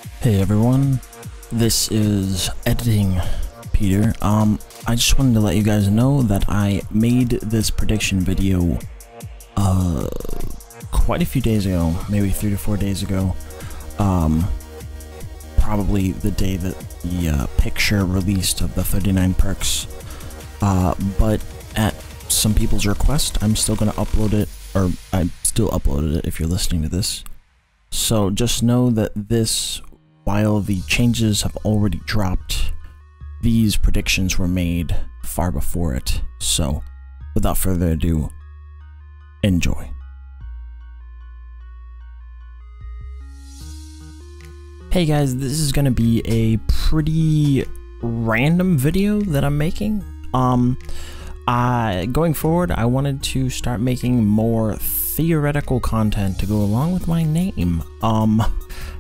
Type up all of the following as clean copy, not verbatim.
Hey everyone, this is Editing Peter. I just wanted to let you guys know that I made this prediction video quite a few days ago, maybe 3 to 4 days ago. Probably the day that the picture released of the 39 perks. But at some people's request, I'm still gonna upload it, or I still uploaded it if you're listening to this. So just know that this, while the changes have already dropped, these predictions were made far before it. So without further ado, enjoy. Hey guys, this is gonna be a pretty random video that I'm making. Going forward, I wanted to start making more theoretical content to go along with my name.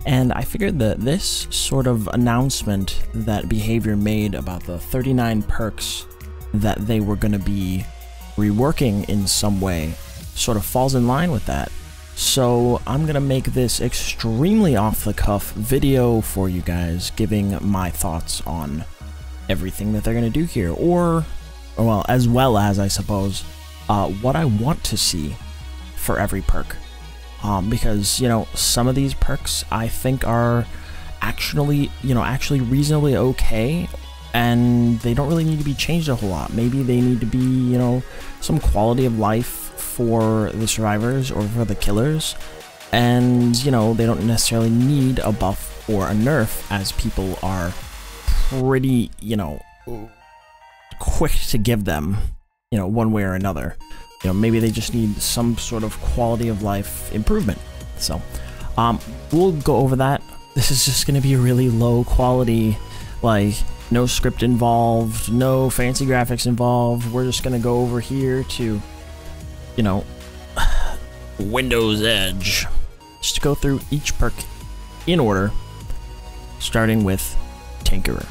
And I figured that this sort of announcement that Behavior made about the 39 perks that they were going to be reworking in some way sort of falls in line with that. So I'm going to make this extremely off-the-cuff video for you guys, giving my thoughts on everything that they're going to do here, or, well, as well as, I suppose, what I want to see for every perk. Because, you know, some of these perks I think are actually reasonably okay, and they don't really need to be changed a whole lot. Maybe they need to be, you know, some quality of life for the survivors or for the killers, and, you know, they don't necessarily need a buff or a nerf, as people are pretty, you know, quick to give them, you know, one way or another. You know, maybe they just need some sort of quality of life improvement. So, we'll go over that. This is just going to be a really low quality, like, no script involved, no fancy graphics involved. We're just going to go over here to, you know, Windows Edge. Just to go through each perk in order, starting with Tinkerer.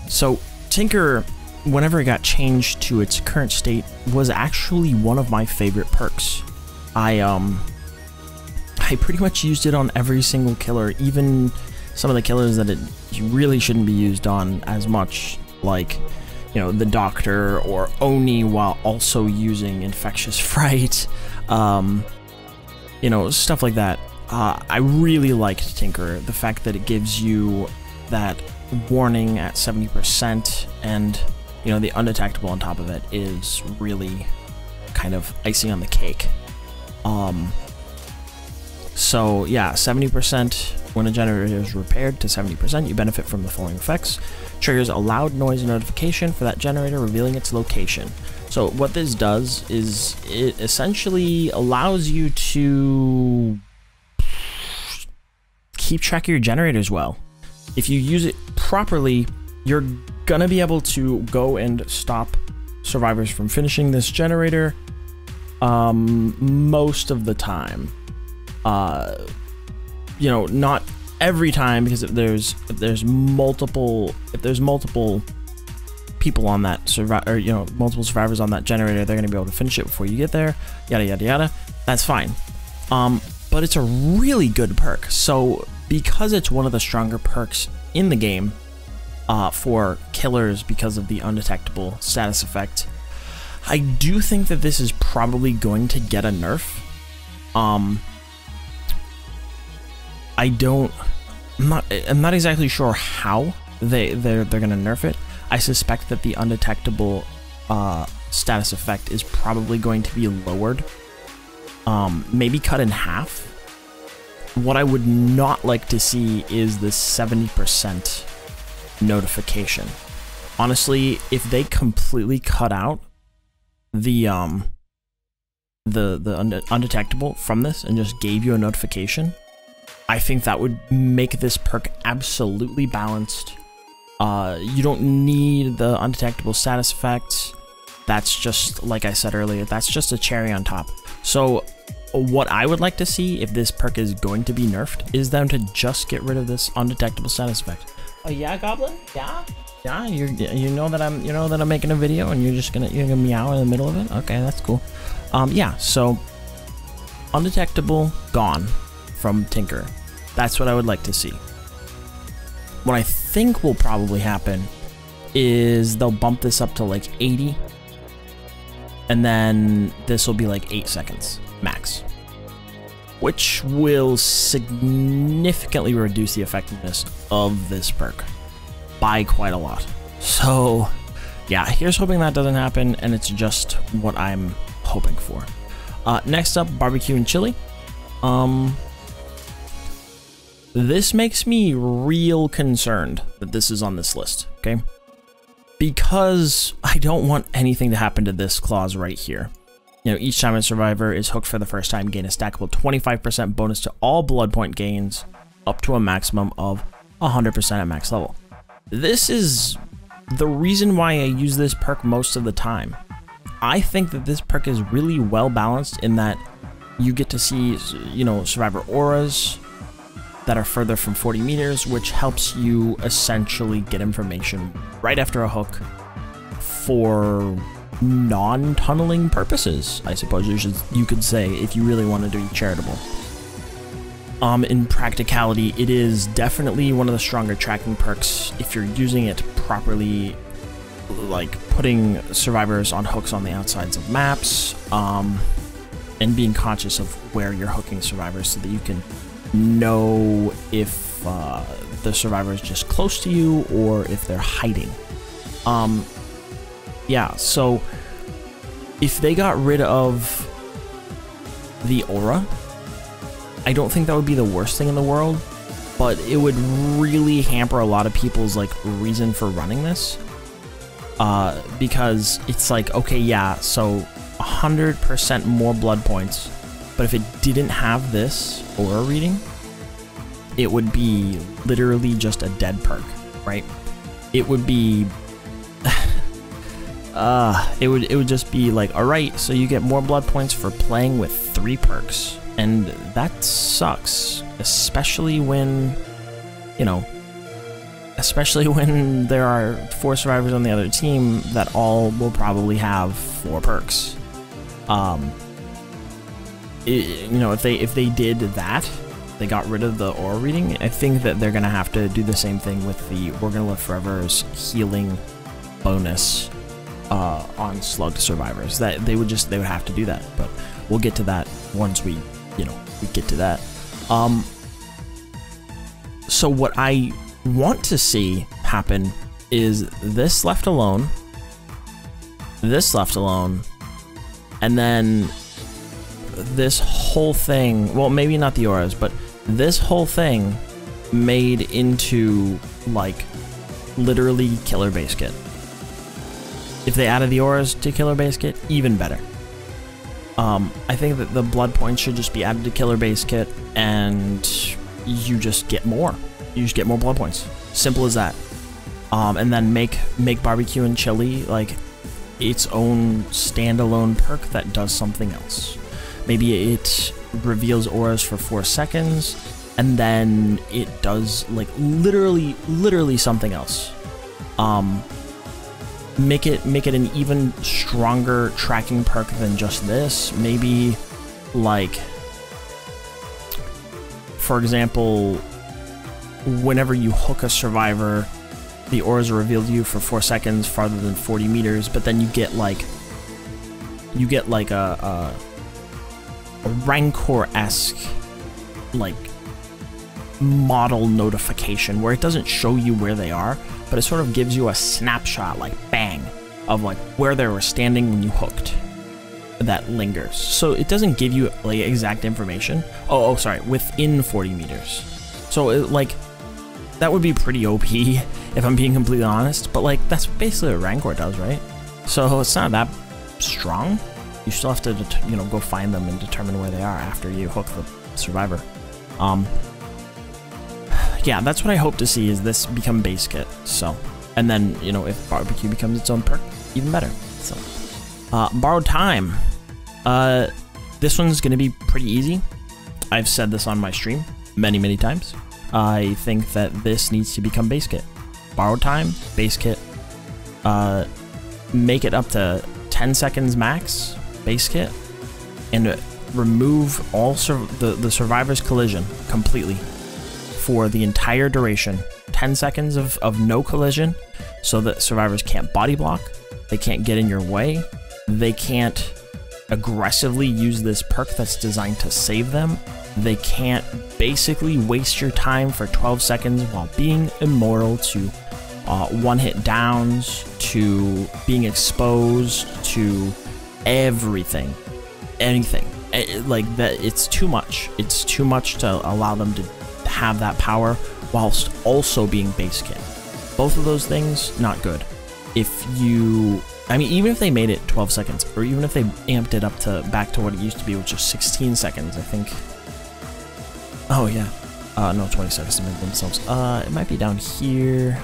So, Tinkerer, whenever it got changed to its current state, was actually one of my favorite perks. I pretty much used it on every single killer, even some of the killers that it really shouldn't be used on as much, like, you know, the Doctor or Oni, while also using Infectious Fright, you know, stuff like that. I really liked Tinkerer. The fact that it gives you that warning at 70%, and, you know, the undetectable on top of it is really kind of icing on the cake. So yeah, 70% when a generator is repaired to 70%, you benefit from the following effects. Triggers a loud noise notification for that generator, revealing its location. So what this does is it essentially allows you to keep track of your generators well. If you use it properly, you're gonna be able to go and stop survivors from finishing this generator most of the time. You know, not every time, because if there's multiple people on that multiple survivors on that generator, they're gonna be able to finish it before you get there, yada yada yada. That's fine. But it's a really good perk. So because it's one of the stronger perks in the game, for killers, because of the undetectable status effect, I do think that this is probably going to get a nerf. I'm not exactly sure how they're gonna nerf it. I suspect that the undetectable status effect is probably going to be lowered, maybe cut in half. What I would not like to see is the 70% notification. Honestly, if they completely cut out the undetectable from this and just gave you a notification, I think that would make this perk absolutely balanced. You don't need the undetectable status effect. That's just, like I said earlier, that's just a cherry on top. So what I would like to see, if this perk is going to be nerfed, is them to just get rid of this undetectable status effect. Oh yeah, Goblin? Yeah? Yeah, you know that I'm making a video and you're gonna meow in the middle of it? Okay, that's cool. Yeah, so undetectable gone from Tinker. That's what I would like to see. what I think will probably happen is they'll bump this up to like 80, and then this will be like 8 seconds max, which will significantly reduce the effectiveness of this perk by quite a lot. So yeah, here's hoping that doesn't happen, and it's just what I'm hoping for. Next up, barbecue and chili. This makes me real concerned that this is on this list, okay? Because I don't want anything to happen to this clause right here. You know, each time a survivor is hooked for the first time, gain a stackable 25% bonus to all blood point gains, up to a maximum of 100% at max level. This is the reason why I use this perk most of the time. I think that this perk is really well balanced in that you get to see, you know, survivor auras that are further from 40 meters, which helps you essentially get information right after a hook for non-tunneling purposes, I suppose you could say, if you really wanted to be charitable. In practicality, it is definitely one of the stronger tracking perks if you're using it properly, like putting survivors on hooks on the outsides of maps, and being conscious of where you're hooking survivors so that you can know if the survivor is just close to you or if they're hiding. Yeah, so if they got rid of the aura, I don't think that would be the worst thing in the world, but it would really hamper a lot of people's like reason for running this, because it's like, okay, yeah, so 100% more blood points, but if it didn't have this aura reading, it would be literally just a dead perk, right? It would be it would just be like, all right, so you get more blood points for playing with 3 perks, and that sucks, especially when, you know, especially when there are 4 survivors on the other team that all will probably have 4 perks. You know, if they did that, they got rid of the aura reading, I think that they're gonna have to do the same thing with the We're Gonna Live Forever's healing bonus on slugged survivors. That they would have to do that, but we'll get to that once we get to that. So what I want to see happen is this left alone, and then this whole thing, well, maybe not the auras, but this whole thing made into like literally killer base kit. If they added the auras to killer base kit, even better. I think that the blood points should just be added to killer base kit, and you just get more. You just get more blood points. Simple as that. And then make barbecue and chili like its own standalone perk that does something else. Maybe it reveals auras for 4 seconds, and then it does like literally something else. Make it an even stronger tracking perk than just this. Maybe like, for example, whenever you hook a survivor, the auras are revealed to you for 4 seconds farther than 40 meters, but then you get like a Rancor-esque like model notification where it doesn't show you where they are, but it sort of gives you a snapshot, like bang, of like where they were standing when you hooked. That lingers, so it doesn't give you like exact information. Oh, sorry, within 40 meters. So like that would be pretty OP if I'm being completely honest, but like that's basically what Rancor does, right? So it's not that strong. You still have to, you know, go find them and determine where they are after you hook the survivor. Yeah, that's what I hope to see, is this become base kit. So, and then, you know, if barbecue becomes its own perk, even better. So, borrowed time. This one's gonna be pretty easy. I've said this on my stream many times. I think that this needs to become base kit. Borrowed time, base kit. Make it up to 10 seconds max, base kit, and remove all the survivor's collision completely for the entire duration, 10 seconds of no collision so that survivors can't body block, they can't get in your way, they can't aggressively use this perk that's designed to save them, they can't basically waste your time for 12 seconds while being immoral to one-hit downs, to being exposed, to anything. Like that, it's too much. It's too much to allow them to have that power whilst also being base kit. Both of those things, not good. If you, I mean, even if they made it 12 seconds, or even if they amped it up to back to what it used to be, which was 16 seconds, I think. Oh yeah, no, 20 seconds to make themselves. It might be down here.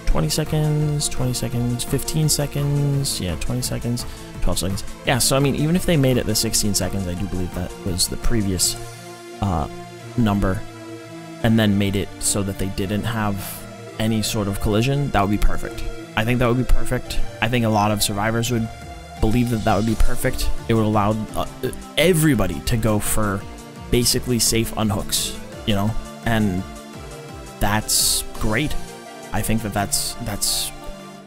20 seconds, 20 seconds, 15 seconds, yeah, 20 seconds, 12 seconds. Yeah, so I mean, even if they made it the 16 seconds, I do believe that was the previous number, and then made it so that they didn't have any sort of collision, that would be perfect. I think that would be perfect. I think a lot of survivors would believe that that would be perfect. It would allow everybody to go for basically safe unhooks, you know, and that's great. I think that that's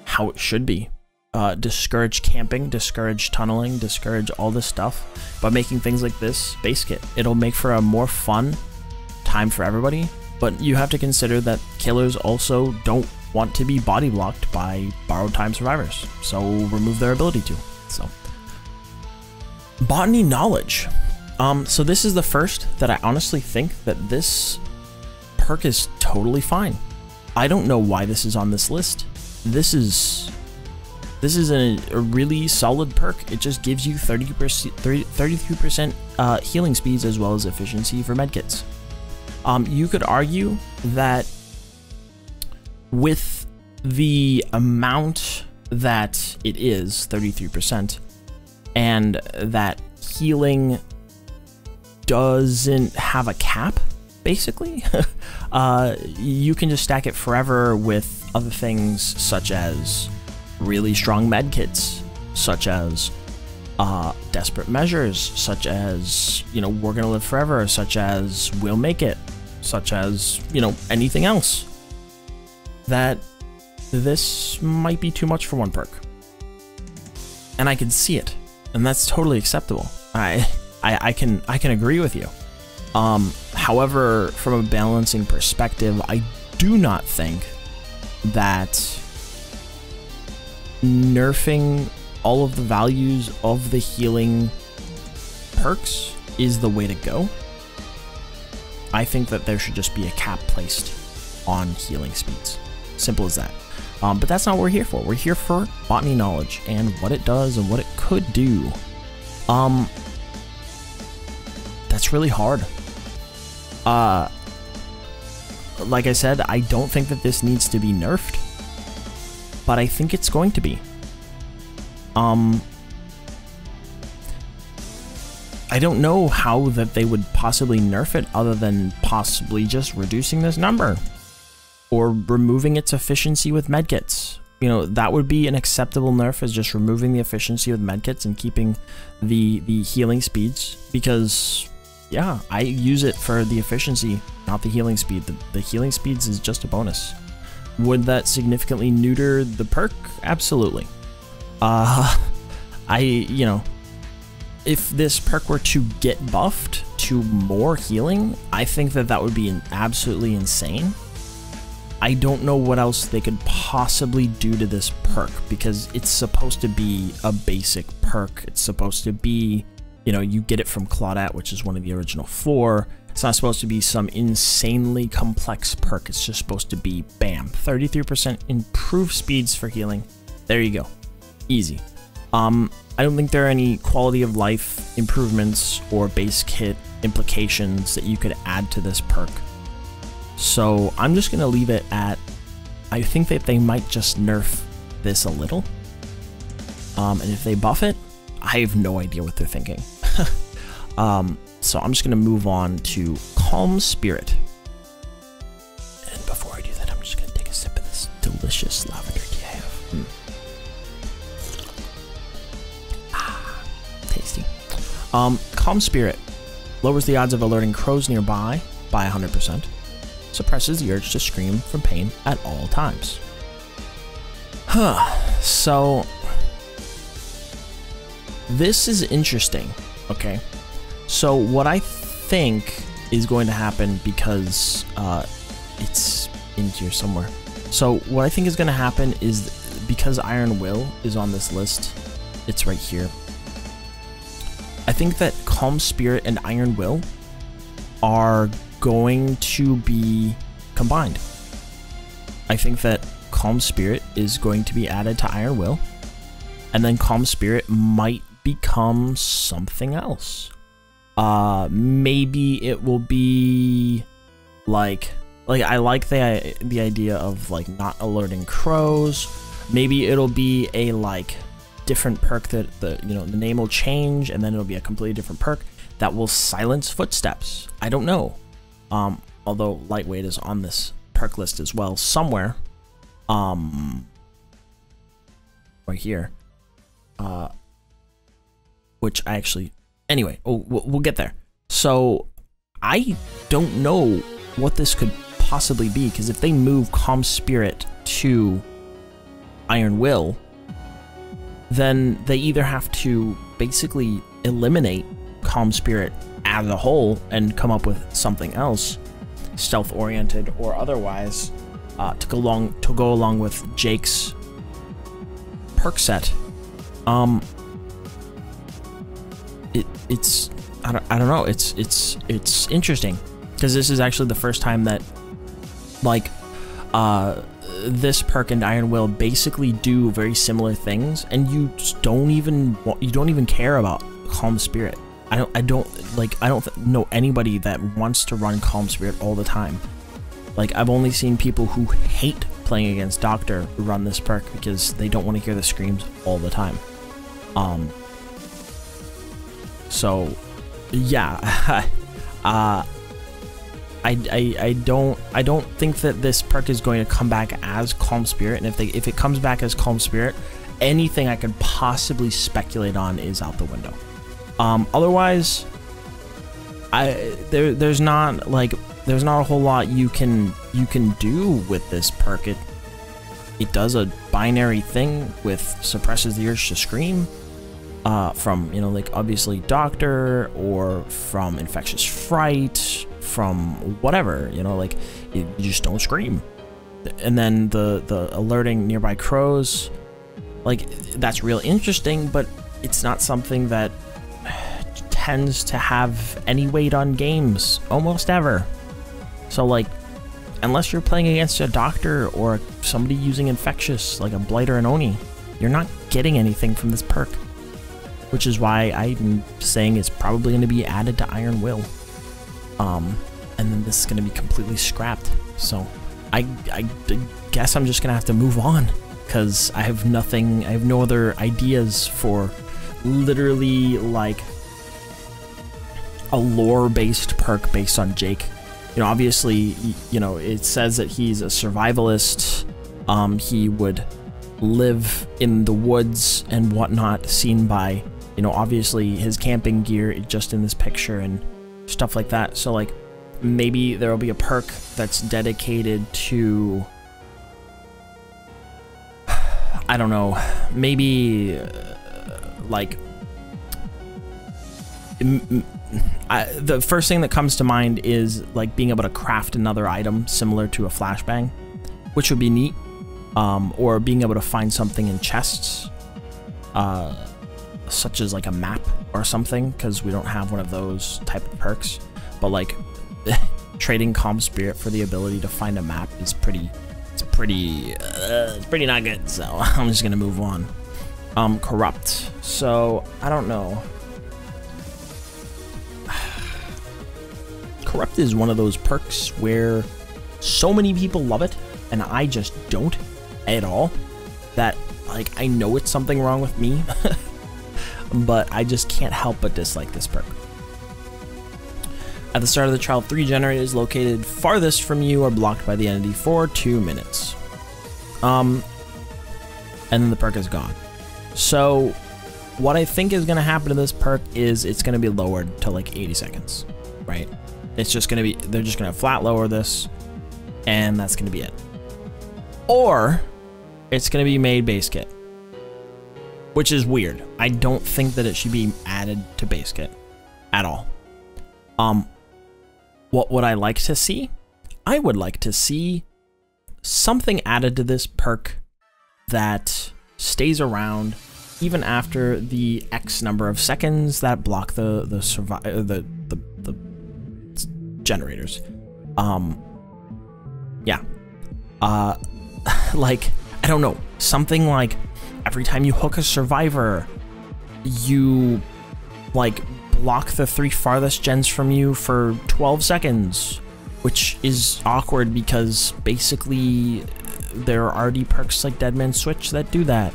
how it should be. Discourage camping, discourage tunneling, discourage all this stuff by making things like this base kit. It'll make for a more fun time for everybody, but you have to consider that killers also don't want to be body blocked by borrowed time survivors, so remove their ability to. So, botany knowledge. So this is the first that I honestly think that this perk is totally fine. I don't know why this is on this list. This is a really solid perk. It just gives you 33% healing speeds as well as efficiency for medkits. You could argue that with the amount that it is, 33%, and that healing doesn't have a cap, basically, you can just stack it forever with other things such as really strong medkits, such as desperate measures, such as, you know, we're gonna live forever, such as we'll make it, such as, you know, anything else. That this might be too much for one perk, and I can see it, and that's totally acceptable. I can agree with you. However, from a balancing perspective, I do not think that nerfing all of the values of the healing perks is the way to go. I think that there should just be a cap placed on healing speeds. Simple as that. But that's not what we're here for. We're here for botany knowledge and what it does and what it could do. That's really hard. Like I said, I don't think that this needs to be nerfed, but I think it's going to be. I don't know how that they would possibly nerf it other than possibly just reducing this number or removing its efficiency with medkits. You know, that would be an acceptable nerf, is just removing the efficiency with medkits and keeping the healing speeds, because yeah, I use it for the efficiency, not the healing speed. The healing speeds is just a bonus. Would that significantly neuter the perk? Absolutely. You know, if this perk were to get buffed to more healing, I think that that would be absolutely insane. I don't know what else they could possibly do to this perk, because it's supposed to be a basic perk. It's supposed to be, you know, you get it from Claudette, which is one of the original 4. It's not supposed to be some insanely complex perk. It's just supposed to be, bam, 33% improved speeds for healing. There you go. Easy. I don't think there are any quality of life improvements or base kit implications that you could add to this perk. So I'm just going to leave it at, I think that they might just nerf this a little. And if they buff it, I have no idea what they're thinking. So I'm just going to move on to Calm Spirit. And before I do that, I'm just going to take a sip of this delicious lavender tea I have. Tasty. Calm Spirit lowers the odds of alerting crows nearby by 100%. suppresses the urge to scream from pain at all times. So this is interesting, okay? So what I think is going to happen, because it's in here somewhere. So what I think is going to happen is, because Iron Will is on this list, it's right here. I think that Calm Spirit and Iron Will are going to be combined. I think that Calm Spirit is going to be added to Iron Will, and then Calm Spirit might become something else. Maybe it will be like I like the idea of like not alerting crows. Maybe it'll be a like different perk that the name will change, and then it'll be a completely different perk that will silence footsteps. I don't know. Although lightweight is on this perk list as well somewhere. Right here. Which I actually, anyway, we'll get there. So I don't know what this could possibly be, because if they move Calm Spirit to Iron Will, then they either have to basically eliminate Calm Spirit as a whole and come up with something else, stealth oriented or otherwise, to go along with Jake's perk set. It's I don't know. It's interesting, because this is actually the first time that like this perk and Iron Will basically do very similar things, and you just don't even care about Calm Spirit. I don't know anybody that wants to run Calm Spirit all the time. Like, I've only seen people who hate playing against Doctor run this perk because they don't want to hear the screams all the time. So yeah, I don't think that this perk is going to come back as Calm Spirit, and if it comes back as Calm Spirit, anything I could possibly speculate on is out the window. Otherwise, there's not a whole lot you can do with this perk. It does a binary thing with suppresses the urge to scream, from like obviously Doctor, or from Infectious Fright, from whatever, like you just don't scream. And then the alerting nearby crows, like, that's real interesting, but it's not something that tends to have any weight on games almost ever. So like, unless you're playing against a Doctor or somebody using Infectious like a Blight or an Oni, you're not getting anything from this perk, which is why I'm saying it's probably going to be added to Iron Will. And then this is going to be completely scrapped. So I guess I'm just going to have to move on, because I have no other ideas for literally like a lore-based perk based on Jake. Obviously, it says that he's a survivalist. He would live in the woods and whatnot, seen by, obviously his camping gear just in this picture and stuff like that. So like, maybe there will be a perk that's dedicated to, I don't know, maybe like the first thing that comes to mind is like being able to craft another item similar to a flashbang, which would be neat. Or being able to find something in chests, such as like a map or something, because we don't have one of those type of perks. But like trading Calm Spirit for the ability to find a map is pretty not good. So I'm just gonna move on. Corrupt. So I don't know. Corrupt is one of those perks where so many people love it, and I just don't at all, that like I know it's something wrong with me, but I just can't help but dislike this perk. At the start of the trial, 3 generators located farthest from you are blocked by the entity for 2 minutes. And then the perk is gone. So what I think is going to happen to this perk is it's going to be lowered to like 80 seconds, right? It's just going to be, they're just going to flat lower this. and that's going to be it. Or it's going to be made base kit, which is weird. I don't think that it should be added to base kit at all. What would I like to see? I would like to see something added to this perk that stays around even after the X number of seconds that block the generators. Yeah. Like, I don't know, something like every time you hook a survivor, you like block the 3 farthest gens from you for 12 seconds, which is awkward because basically there are already perks like Deadman Switch that do that.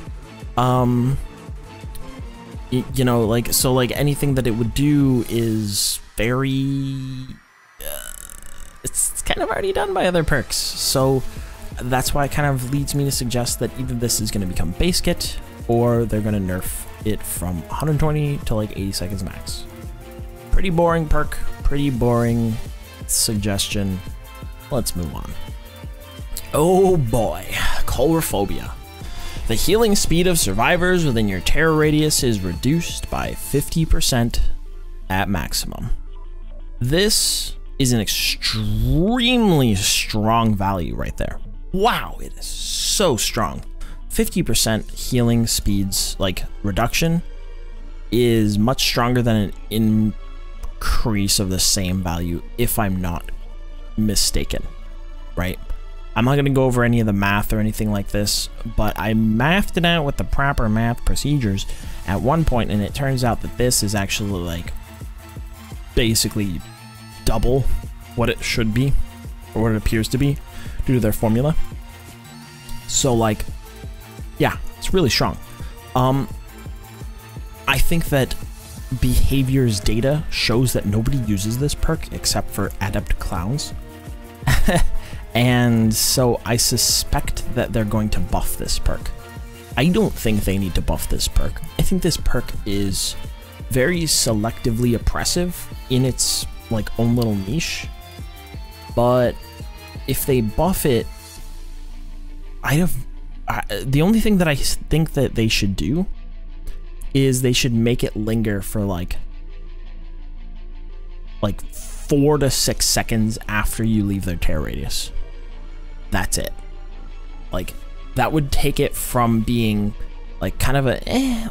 You know, like, so like anything that it would do is very, it's kind of already done by other perks. So that's why it kind of leads me to suggest that either this is going to become base kit or they're going to nerf it from 120 to like 80 seconds max. Pretty boring perk, pretty boring suggestion. Let's move on. Oh boy, Colrophobia. The healing speed of survivors within your terror radius is reduced by 50% at maximum. This is an extremely strong value right there. Wow, it is so strong. 50% healing speeds, like reduction, is much stronger than an increase of the same value, if I'm not mistaken, right? I'm not going to go over any of the math or anything like this, but I mathed it out with the proper math procedures at one point, and it turns out that this is actually like basically double what it should be, or what it appears to be, due to their formula. So like, yeah, it's really strong. I think that behaviors data shows that nobody uses this perk except for adept clowns. And so I suspect that they're going to buff this perk. I don't think they need to buff this perk. I think this perk is very selectively oppressive in its like own little niche. But if they buff it, the only thing that I think that they should do is they should make it linger for like 4 to 6 seconds after you leave their terror radius. That's it. Like, that would take it from being like kind of a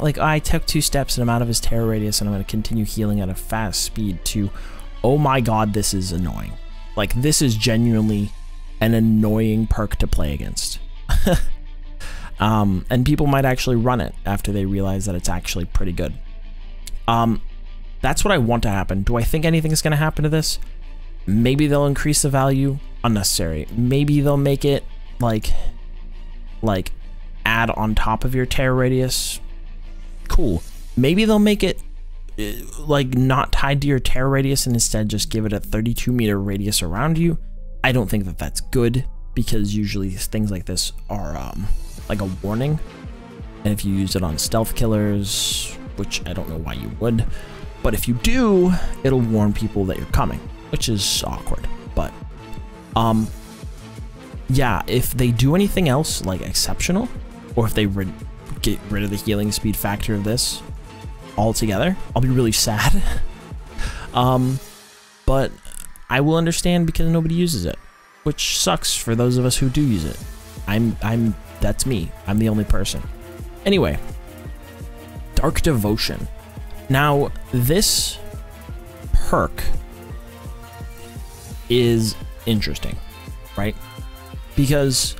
like, oh, I took 2 steps and I'm out of his terror radius and I'm going to continue healing at a fast speed, to, oh my god, this is annoying. Like, this is genuinely an annoying perk to play against. And people might actually run it after they realize that it's actually pretty good. That's what I want to happen. Do I think anything's going to happen to this? Maybe they'll increase the value. Unnecessary. Maybe they'll make it like add on top of your terror radius. Cool. Maybe they'll make it like not tied to your terror radius and instead just give it a 32-meter radius around you. I don't think that that's good, because usually things like this are like a warning, and if you use it on stealth killers, which I don't know why you would, but if you do, it'll warn people that you're coming, which is awkward. But yeah, if they do anything else like exceptional, or if they get rid of the healing speed factor of this altogether, I'll be really sad. But I will understand because nobody uses it, which sucks for those of us who do use it. That's me. I'm the only person. Anyway, Dark Devotion. Now, this perk is interesting, right? Because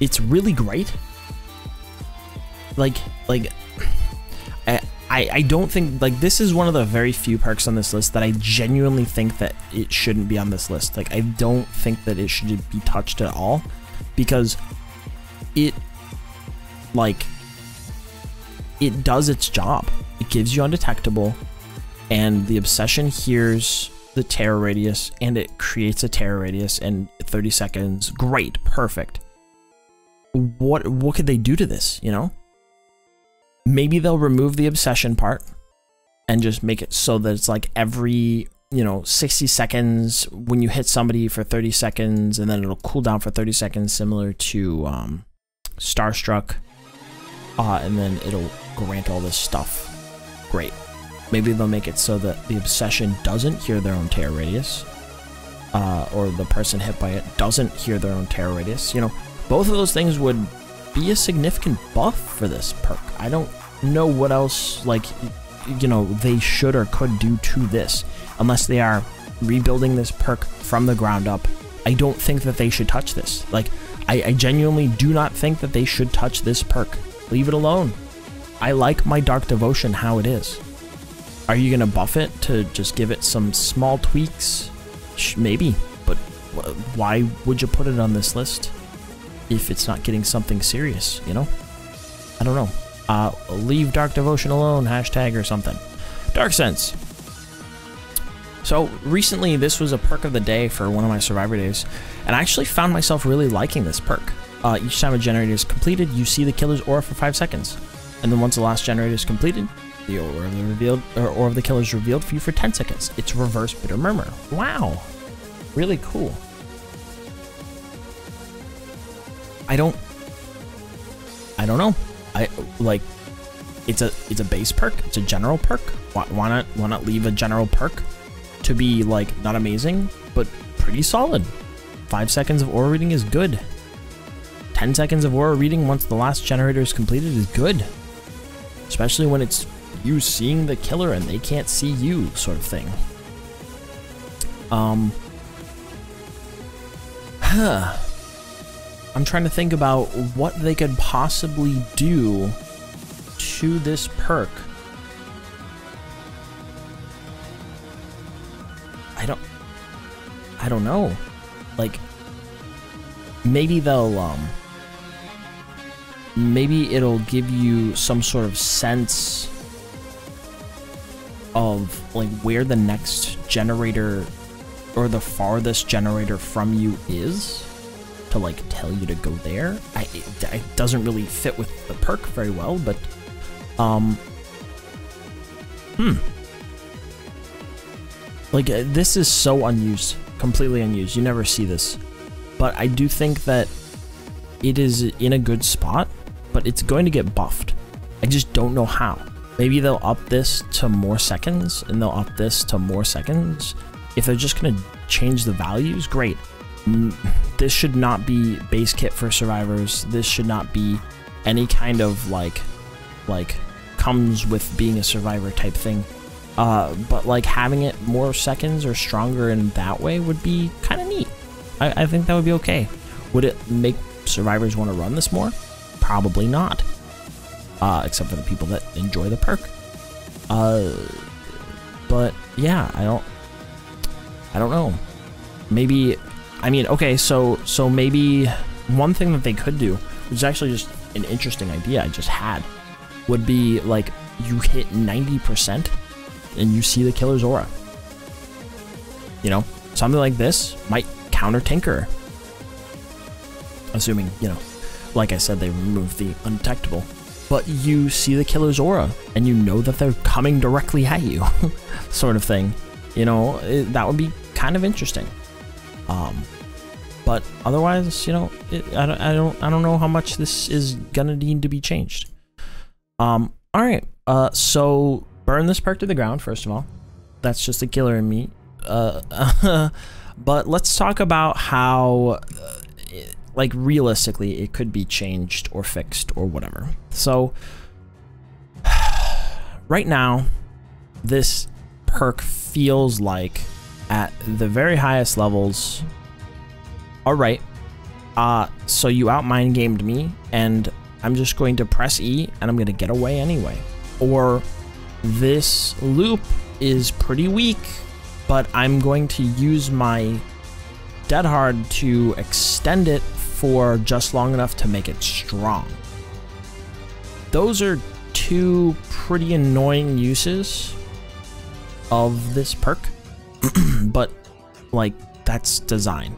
it's really great. I don't think, like, this is one of the very few perks on this list that I genuinely think that it shouldn't be on this list. Like, I don't think that it should be touched at all, because it does its job. It gives you undetectable, and the obsession hears the terror radius, and it creates a terror radius in 30 seconds. Great, perfect. What could they do to this, you know? Maybe they'll remove the obsession part and just make it so that it's like every you know, 60 seconds when you hit somebody for 30 seconds, and then it'll cool down for 30 seconds, similar to Starstruck, and then it'll grant all this stuff. Great. Maybe they'll make it so that the Obsession doesn't hear their own tear radius, or the person hit by it doesn't hear their own tear radius. You know, both of those things would be a significant buff for this perk. I don't know what else, like, you know, they should or could do to this, unless they are rebuilding this perk from the ground up. I don't think that they should touch this. Like, I genuinely do not think that they should touch this perk. Leave it alone. I like my Dark Devotion how it is. Are you gonna buff it to just give it some small tweaks? Maybe, but why would you put it on this list if it's not getting something serious, you know? I don't know. Leave Dark Devotion alone, hashtag or something. Dark Sense. So recently, this was a perk of the day for one of my Survivor days, and I actually found myself really liking this perk. Each time a generator is completed, you see the killer's aura for 5 seconds, and then once the last generator is completed, the aura of the killer is revealed for you for 10 seconds. It's reverse bitter murmur. Wow, really cool. I don't know. It's a base perk. It's a general perk. Why not leave a general perk to be like not amazing, but pretty solid. 5 seconds of aura reading is good. 10 seconds of aura reading once the last generator is completed is good. Especially when it's you seeing the killer and they can't see you, sort of thing. I'm trying to think about what they could possibly do to this perk. I don't know. Like, maybe they'll maybe it'll give you some sort of sense of like where the next generator or the farthest generator from you is, to like tell you to go there. It doesn't really fit with the perk very well, but like this is so unused, completely unused. You never see this, but I do think that it is in a good spot, but it's going to get buffed. I just don't know how. Maybe they'll up this to more seconds, and they'll up this to more seconds. If they're just gonna change the values, great. This should not be base kit for survivors. This should not be any kind of like comes with being a survivor type thing. But like having it more seconds or stronger in that way would be kind of neat. I think that would be okay. Would it make survivors want to run this more? Probably not. Except for the people that enjoy the perk. But yeah, I don't know. Maybe, I mean, okay, so maybe one thing that they could do, which is actually just an interesting idea I just had, would be like you hit 90% and you see the killer's aura. You know, something like this might counter Tinker. Assuming, you know, like I said, they removed the undetectable. But you see the killer's aura, and you know that they're coming directly at you, sort of thing. You know, that would be kind of interesting. But otherwise, you know, I don't know how much this is gonna need to be changed. All right. So burn this perk to the ground first of all. That's just a killer in me. But let's talk about how. Like, realistically, it could be changed or fixed or whatever. So, right now, this perk feels like, at the very highest levels, alright, so you out-mind gamed me, and I'm just going to press E, and I'm going to get away anyway. Or, this loop is pretty weak, but I'm going to use my Dead Hard to extend it for just long enough to make it strong. Those are two pretty annoying uses of this perk, but like that's design.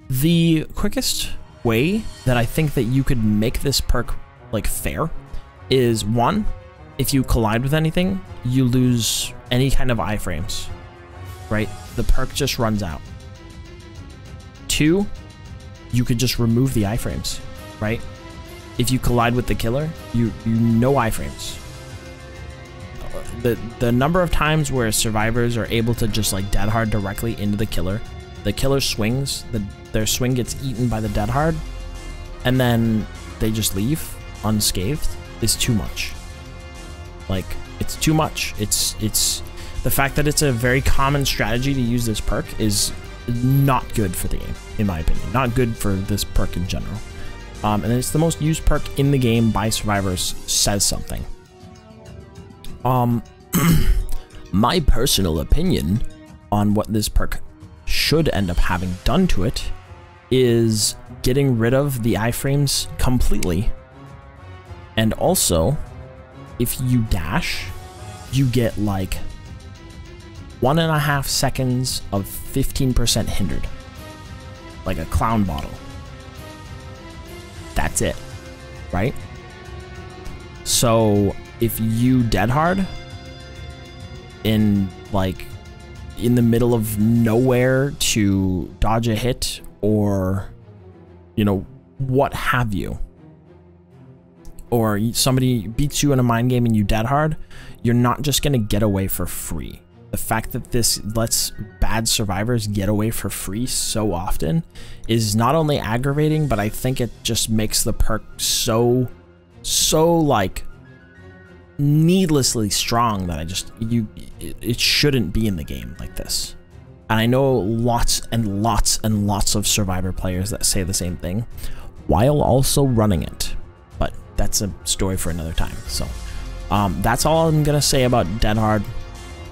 The quickest way that I think that you could make this perk like fair is, one, if you collide with anything, you lose any kind of iframes, right? The perk just runs out. 2, you could just remove the iframes, right? If you collide with the killer, you no iframes. The number of times where survivors are able to just like dead hard directly into the killer swings, their swing gets eaten by the dead hard, and then they just leave unscathed is too much. Like, it's too much. It's the fact that it's a very common strategy to use this perk is not good for the game, in my opinion. Not good for this perk in general. And it's the most used perk in the game by survivors, says something. My personal opinion on what this perk should end up having done to it is getting rid of the iframes completely. And also, if you dash, you get like 1.5 seconds of 15% hindered. Like a clown bottle. That's it, right? So if you dead hard in the middle of nowhere to dodge a hit, or you know, what have you, or somebody beats you in a mind game and you dead hard, you're not just gonna get away for free. The fact that this lets bad survivors get away for free so often is not only aggravating, but I think it just makes the perk so like needlessly strong that it shouldn't be in the game like this. And I know lots and lots and lots of survivor players that say the same thing while also running it, but that's a story for another time. So that's all I'm gonna say about dead hard.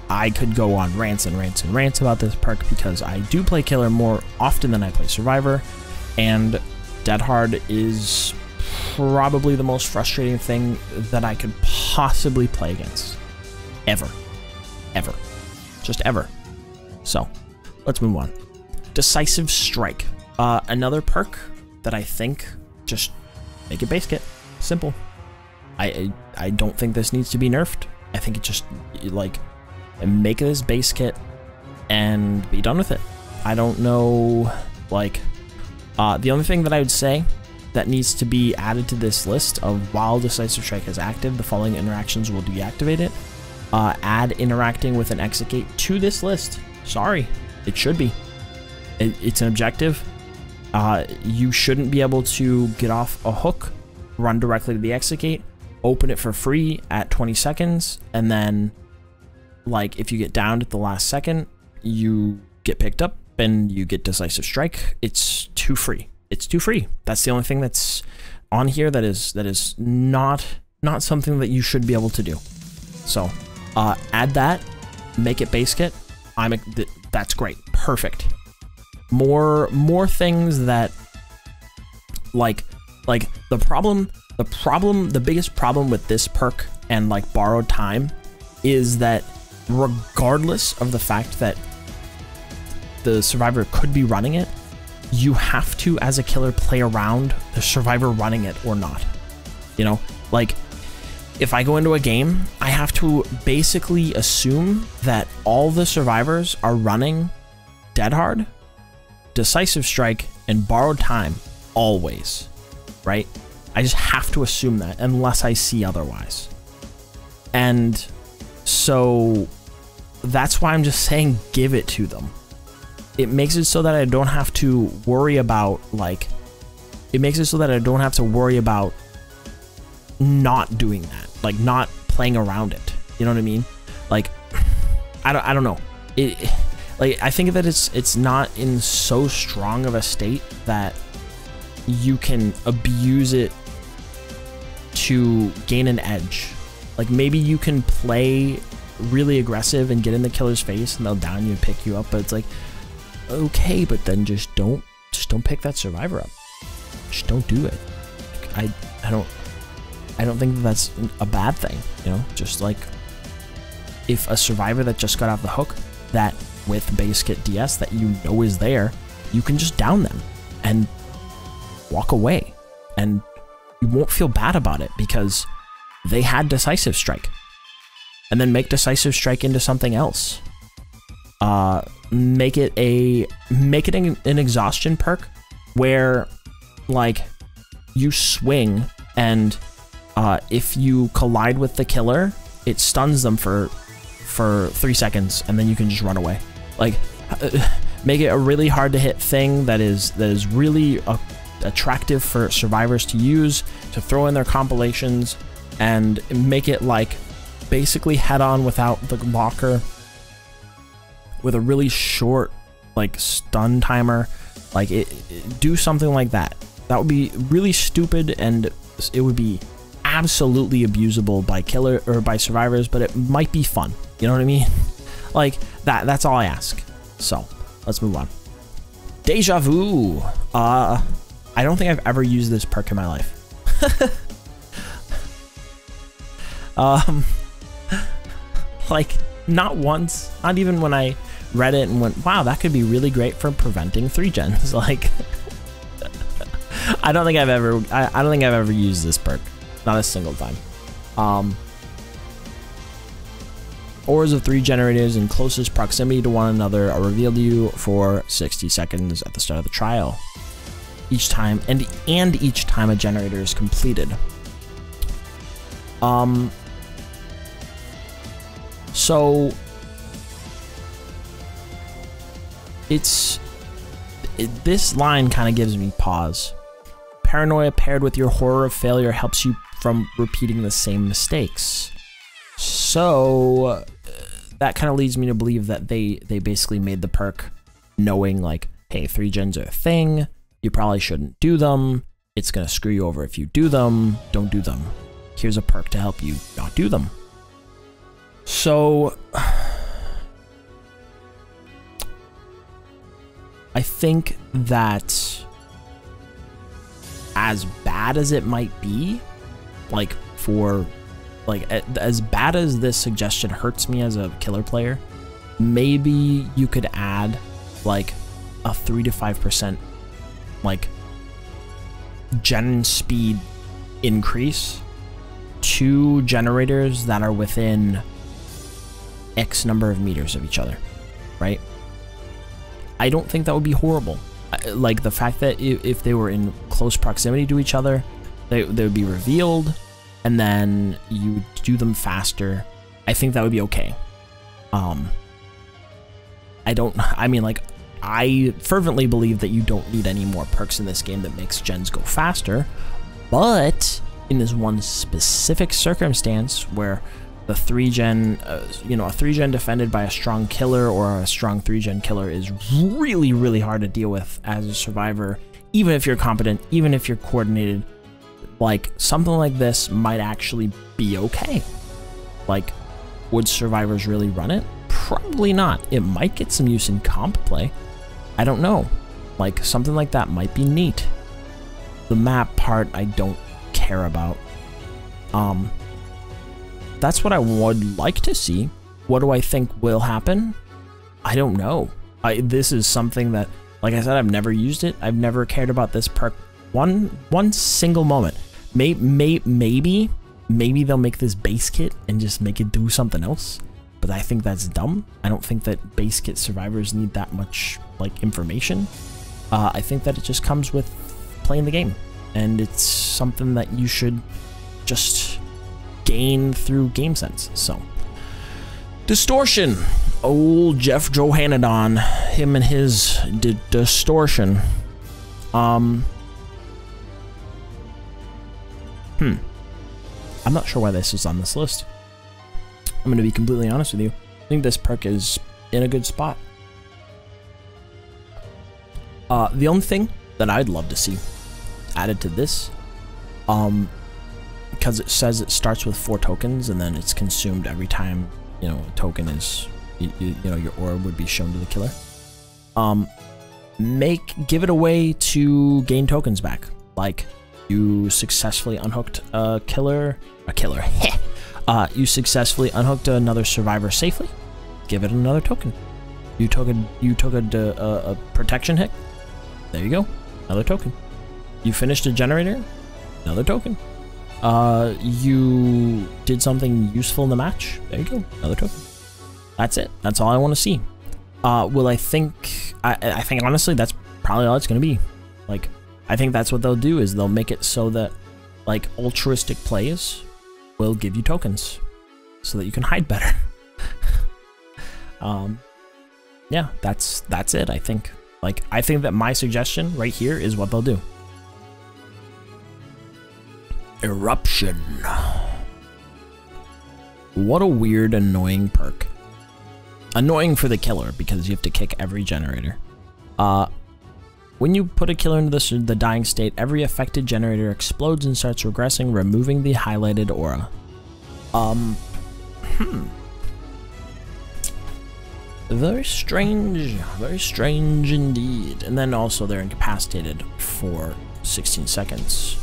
I could go on rants and rants and rants about this perk because I do play killer more often than I play survivor, and dead hard is probably the most frustrating thing that I could possibly play against. Ever. Just ever. So, let's move on. Decisive Strike. Another perk that I think just make it base kit. Simple. I don't think this needs to be nerfed. I think it just, like, make this base kit and be done with it. I don't know, like, the only thing that I would say that needs to be added to this list of while Decisive Strike is active, the following interactions will deactivate it. Add interacting with an exit gate to this list. Sorry, it should be. It's an objective. You shouldn't be able to get off a hook, run directly to the exit gate, open it for free at 20 seconds, and then, like, if you get downed at the last second, you get picked up and you get Decisive Strike. It's too free. It's too free. That's the only thing that's on here that is not something that you should be able to do. So, add that, make it base kit. That's great. Perfect. More things that, like the biggest problem with this perk and like borrowed time is that regardless of the fact that the survivor could be running it, you have to, as a killer, play around the survivor running it or not. You know, like, if I go into a game, I have to basically assume that all the survivors are running dead hard, Decisive Strike, and borrowed time always, right? I just have to assume that unless I see otherwise. And so that's why I'm just saying give it to them. It makes it so that I don't have to worry about, like, not doing that, like not playing around it. You know what I mean? Like, I don't know. Like, I think that it's not in so strong of a state that you can abuse it to gain an edge. Like, maybe you can play really aggressive and get in the killer's face and they'll down you and pick you up, but it's like, okay, but then just don't pick that survivor up. Just don't do it. Like, I don't think that's a bad thing, you know? Just like, if a survivor that just got off the hook, that with base kit DS that you know is there, you can just down them and walk away, and you won't feel bad about it because they had Decisive Strike. and then make Decisive Strike into something else. Make it an exhaustion perk where, like, you swing and if you collide with the killer, it stuns them for 3 seconds, and then you can just run away. Like, make it a really hard to hit thing that is really attractive for survivors to use, to throw in their compilations, and make it like basically head on without the locker, with a really short like stun timer. Like do something like that. That would be really stupid, and it would be absolutely abusable by killer or by survivors, but it might be fun. You know what I mean? Like that's all I ask. So let's move on. Deja Vu. I don't think I've ever used this perk in my life. Like not once, not even when I read it and went, wow, that could be really great for preventing 3 gens. Like I don't think I've ever used this perk. Not a single time. Auras of 3 generators in closest proximity to one another are revealed to you for 60 seconds at the start of the trial. Each time, and each time a generator is completed. So this line kind of gives me pause. Paranoia paired with your horror of failure helps you from repeating the same mistakes. So that kind of leads me to believe that they basically made the perk knowing like, hey, 3 gens are a thing. You probably shouldn't do them. It's gonna screw you over if you do them. Don't do them. Here's a perk to help you not do them. So I think that as bad as it might be, like as bad as this suggestion hurts me as a killer player, maybe you could add like a 3 to 5% like gen speed increase to generators that are within X number of meters of each other, right? I don't think that would be horrible. Like the fact that if they were in close proximity to each other, they would be revealed, and then you would do them faster. I think that would be okay. I fervently believe that you don't need any more perks in this game that makes gens go faster, but in this one specific circumstance where the 3 gen, a 3 gen defended by a strong killer or a strong 3 gen killer is really, really hard to deal with as a survivor, even if you're competent, even if you're coordinated. Like, something like this might actually be okay. Like, would survivors really run it? Probably not. It might get some use in comp play. I don't know. Like, something like that might be neat. The map part, I don't care about. That's what I would like to see. What do I think will happen? I don't know. This is something that, like I said, I've never used it. I've never cared about this perk one single moment. Maybe they'll make this base kit and just make it do something else. But I think that's dumb. I don't think that base kit survivors need that much like information. I think that it just comes with playing the game, and it's something that you should just gain through game sense. So distortion, old Jeff Johannadon, him and his distortion. I'm not sure why this is on this list. I'm going to be completely honest with you. I think this perk is in a good spot. The only thing that I'd love to see added to this, because it says it starts with 4 tokens and then it's consumed every time, a token is, your orb would be shown to the killer. Give it a way to gain tokens back. Like, you successfully unhooked a killer, you successfully unhooked another survivor safely, give it another token. You took a protection hit, there you go, another token. You finished a generator, another token. you did something useful in the match. There you go, another token. That's it. That's all I want to see. Will I think? I think honestly, that's probably all it's gonna be. Like, I think that's what they'll do is they'll make it so that like altruistic plays will give you tokens, so that you can hide better. Yeah, that's it. I think. Like, I think that my suggestion right here is what they'll do. Eruption. What a weird, annoying perk. Annoying for the killer because you have to kick every generator. When you put a killer into the dying state, every affected generator explodes and starts regressing, removing the highlighted aura. Very strange indeed. And then also they're incapacitated for 16 seconds.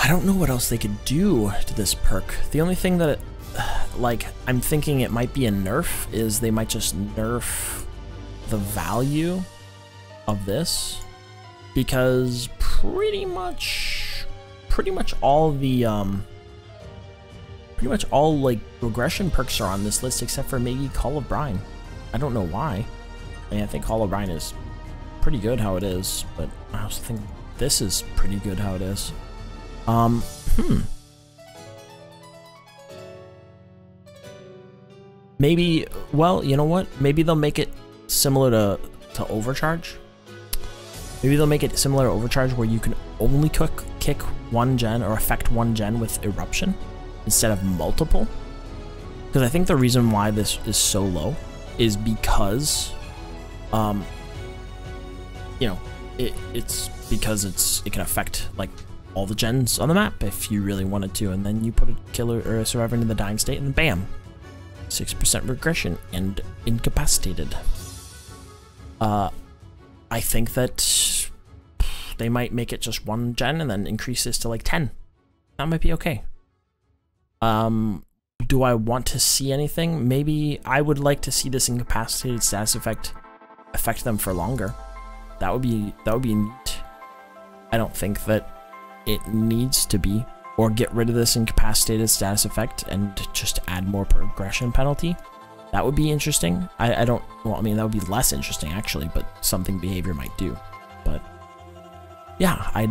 I don't know what else they could do to this perk. The only thing that, like, I'm thinking it might be a nerf is they might just nerf the value of this, because pretty much all the like regression perks are on this list except for maybe Call of Brine. I don't know why. I mean, I think Call of Brine is pretty good how it is, but I also think this is pretty good how it is. Maybe, well, you know what? Maybe they'll make it similar to Overcharge. Maybe they'll make it similar to Overcharge where you can only kick one gen or affect one gen with Eruption instead of multiple. Because I think the reason why this is so low is because, you know, it's because it can affect like all the gens on the map if you really wanted to, and then you put a killer or a survivor into the dying state and bam, 6% regression and incapacitated. I think that they might make it just one gen and then increase this to like 10. That might be okay. Do I want to see anything? Maybe I would like to see this incapacitated status affect them for longer. That would be neat. I don't think that it needs to be, or get rid of this incapacitated status effect and just add more progression penalty. That would be interesting. I don't, well, I mean, that would be less interesting actually, but something behavior might do. But yeah, I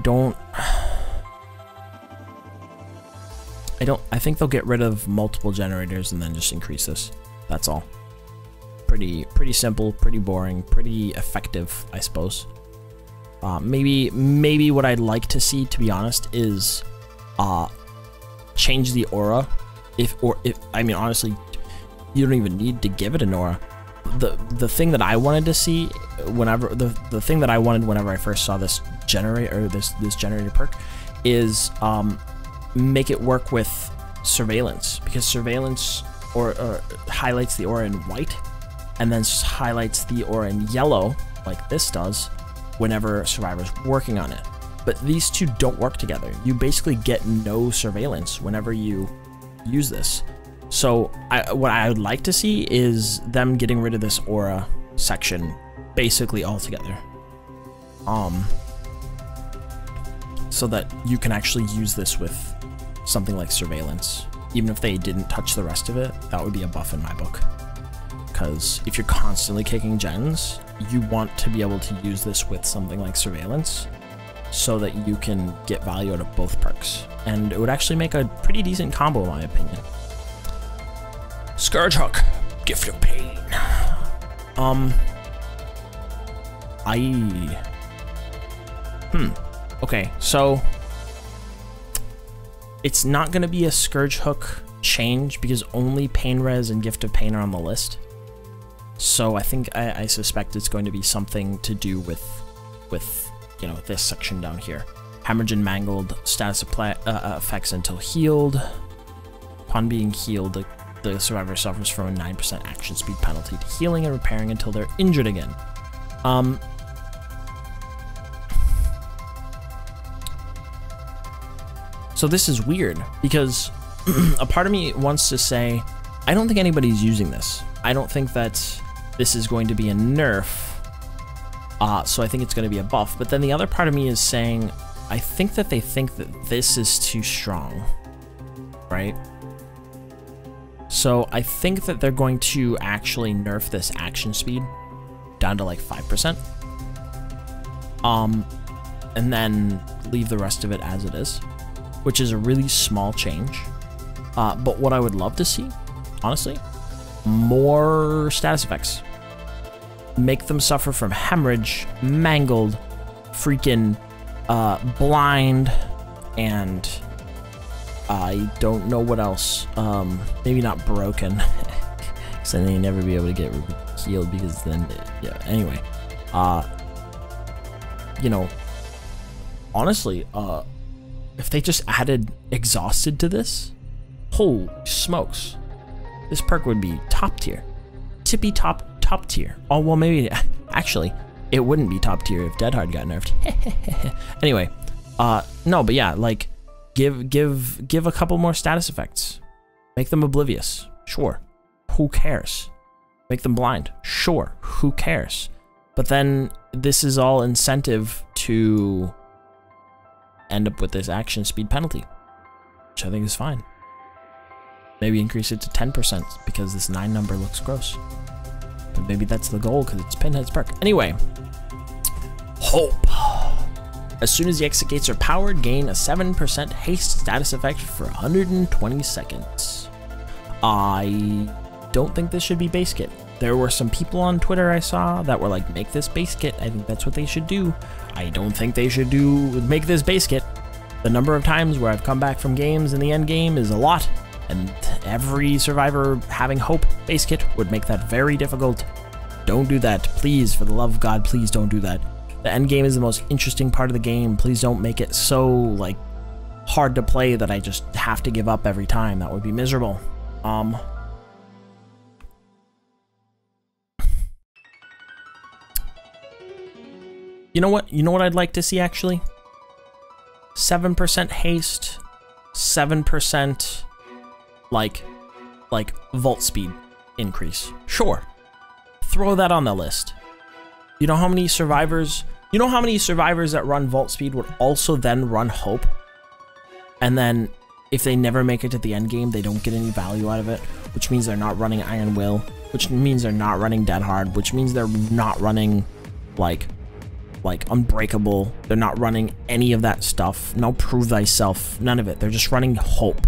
think they'll get rid of multiple generators and then just increase this. That's all. Pretty simple, pretty boring, pretty effective, I suppose. Maybe what I'd like to see, to be honest, is change the aura. I mean, honestly, you don't even need to give it an aura. The thing that I wanted to see whenever the thing that I wanted whenever I first saw this generator, or this generator perk, is make it work with surveillance, because surveillance or highlights the aura in white and then highlights the aura in yellow like this does whenever survivor's working on it. But these two don't work together. You basically get no surveillance whenever you use this. So what I would like to see is them getting rid of this aura section basically altogether. So that you can actually use this with something like surveillance. Even if they didn't touch the rest of it, that would be a buff in my book. Because if you're constantly kicking gens, you want to be able to use this with something like surveillance so that you can get value out of both perks. And it would actually make a pretty decent combo in my opinion. Scourge Hook, Gift of Pain. Okay, so it's not going to be a Scourge Hook change because only Pain Res and Gift of Pain are on the list. So I think I suspect it's going to be something to do with you know, this section down here. Hemorrhage and Mangled, status effects until healed. Upon being healed, the survivor suffers from a 9% action speed penalty to healing and repairing until they're injured again. So this is weird because a part of me wants to say, I don't think anybody's using this. I don't think that this is going to be a nerf. So I think it's going to be a buff. But then the other part of me is saying, I think that they think that this is too strong, right? So I think that they're going to actually nerf this action speed down to like 5%. And then leave the rest of it as it is, which is a really small change. But what I would love to see, honestly, more status effects. Make them suffer from hemorrhage, mangled, freaking blind, and I don't know what else. Maybe not broken, because then they never be able to get healed, because then, yeah, anyway. You know, honestly, if they just added exhausted to this, holy smokes, this perk would be top tier, tippy top tier. Oh, well, maybe actually it wouldn't be top tier if Dead Hard got nerfed. Anyway, no, but yeah, like give a couple more status effects, make them oblivious, sure, who cares? Make them blind, sure, who cares? But then this is all incentive to end up with this action speed penalty, which I think is fine. Maybe increase it to 10% because this 9 number looks gross. But maybe that's the goal because it's Pinhead's perk. Anyway, hope. As soon as the exit gates are powered, gain a 7% haste status effect for 120 seconds. I don't think this should be base kit. There were some people on Twitter I saw that were like, make this base kit. I think that's what they should do. I don't think they should make this base kit. The number of times where I've come back from games in the end game is a lot, and every survivor having hope base kit would make that very difficult. Don't do that. Please, for the love of God, please don't do that. The end game is the most interesting part of the game. Please don't make it so like hard to play that I just have to give up every time. That would be miserable. You know what? You know what I'd like to see actually? 7% haste, 7% like vault speed increase. Sure. Throw that on the list. You know how many survivors that run vault speed would also then run hope? And then if they never make it to the end game, they don't get any value out of it, which means they're not running Iron Will, which means they're not running Dead Hard, which means they're not running like Unbreakable. They're not running any of that stuff. No Prove Thyself, none of it. They're just running hope.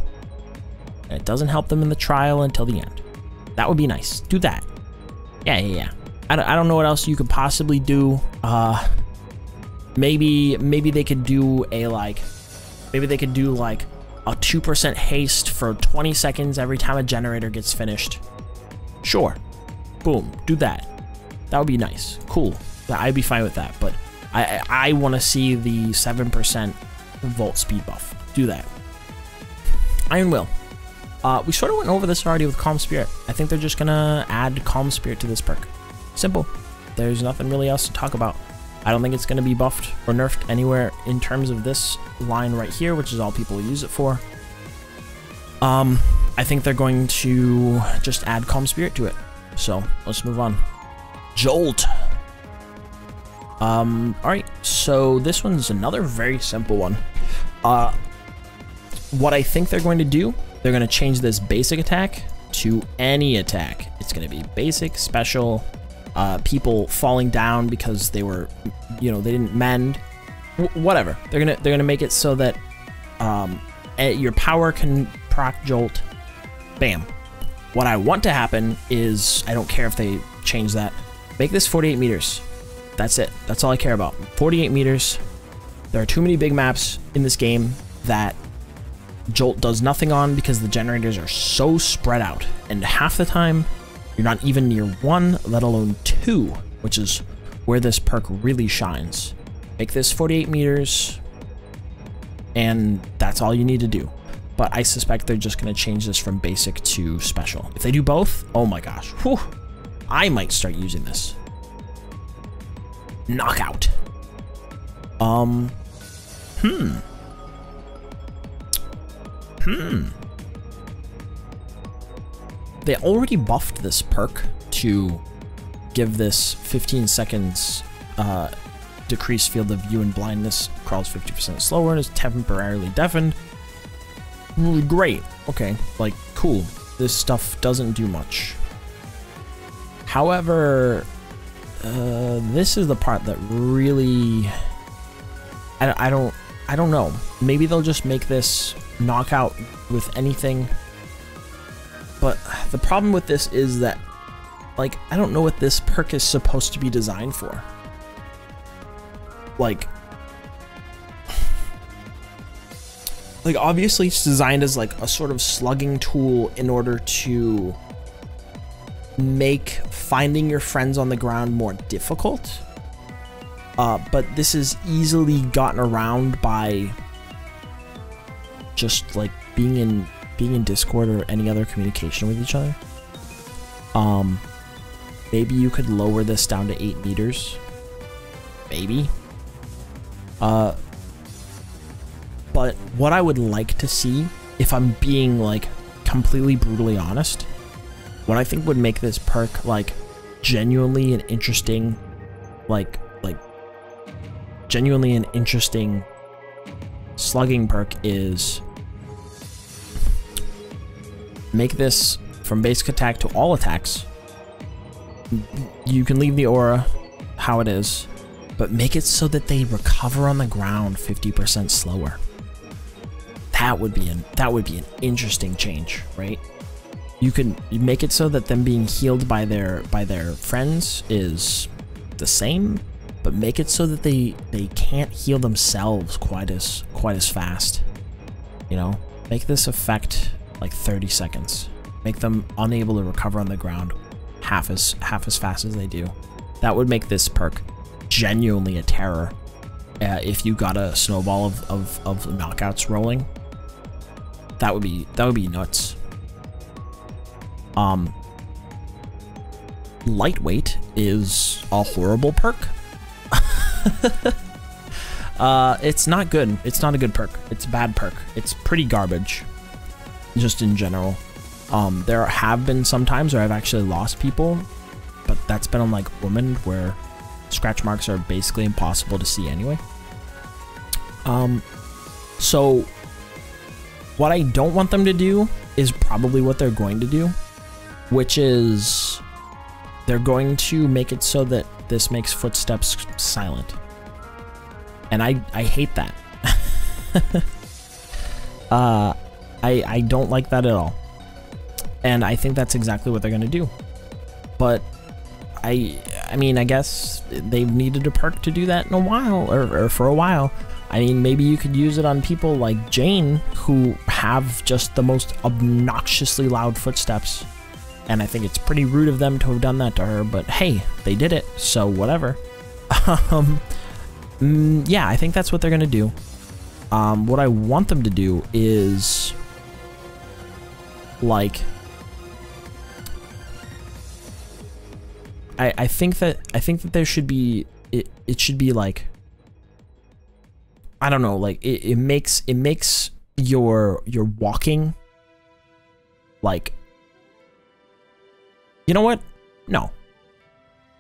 And it doesn't help them in the trial until the end. That would be nice. Do that. Yeah. I don't know what else you could possibly do. Maybe they could do a maybe they could do like a 2% haste for 20 seconds every time a generator gets finished. Sure. Boom. Do that. That would be nice. Cool. I'd be fine with that, but I want to see the 7% vault speed buff. Do that. Iron Will. We sort of went over this already with Calm Spirit. I think they're just gonna add Calm Spirit to this perk. Simple. There's nothing really else to talk about. I don't think it's gonna be buffed or nerfed anywhere in terms of this line right here, which is all people use it for. I think they're going to just add Calm Spirit to it. So let's move on. Jolt. Alright, so this one's another very simple one. What I think they're going to do, they're going to change this basic attack to any attack. It's going to be basic, special, people falling down because they were, they didn't mend, whatever. They're gonna make it so that your power can proc Jolt. Bam. What I want to happen is, I don't care if they change that, make this 48 meters. That's it. That's all I care about. 48 meters. There are too many big maps in this game that Jolt does nothing on because the generators are so spread out. And half the time, you're not even near 1, let alone 2, which is where this perk really shines. Make this 48 meters, and that's all you need to do. But I suspect they're just going to change this from basic to special. If they do both, oh my gosh. Whew, I might start using this. Knockout. They already buffed this perk to give this 15 seconds decreased field of view and blindness, crawls 50% slower, and is temporarily deafened. Really great. Okay, like, cool. This stuff doesn't do much. However, this is the part that really... I don't know. Maybe they'll just make this knockout with anything. But the problem with this is that, like, I don't know what this perk is supposed to be designed for. Like obviously it's designed as like a sort of slugging tool in order to make finding your friends on the ground more difficult. But this is easily gotten around by just like being in Discord or any other communication with each other. Maybe you could lower this down to 8 meters. Maybe. But what I would like to see, if I'm being like completely brutally honest, what I think would make this perk like genuinely an interesting, genuinely an interesting slugging perk is make this from basic attack to all attacks. You can leave the aura how it is, but make it so that they recover on the ground 50% slower. That would be an interesting change, right? You make it so that them being healed by their friends is the same, but make it so that they can't heal themselves quite as fast. You know, make this effect like 30 seconds. Make them unable to recover on the ground half as fast as they do. That would make this perk genuinely a terror. If you got a snowball of knockouts rolling, that would be nuts. Lightweight is a horrible perk. It's not good. It's not a good perk. It's a bad perk. It's pretty garbage, just in general. There have been some times where I've actually lost people, but that's been on like women where scratch marks are basically impossible to see anyway. So what I don't want them to do is probably what they're going to do, which is they're going to make it so that this makes footsteps silent. And I hate that. I don't like that at all. And I think that's exactly what they're going to do. But I mean, I guess they've needed a perk to do that in a while, or for a while. I mean, maybe you could use it on people like Jane, who have just the most obnoxiously loud footsteps. And I think it's pretty rude of them to have done that to her, but hey, they did it, so whatever. Yeah, I think that's what they're gonna do. What I want them to do is like, I think that there should be it should be like, I don't know, like it makes your walking like, you know what? No,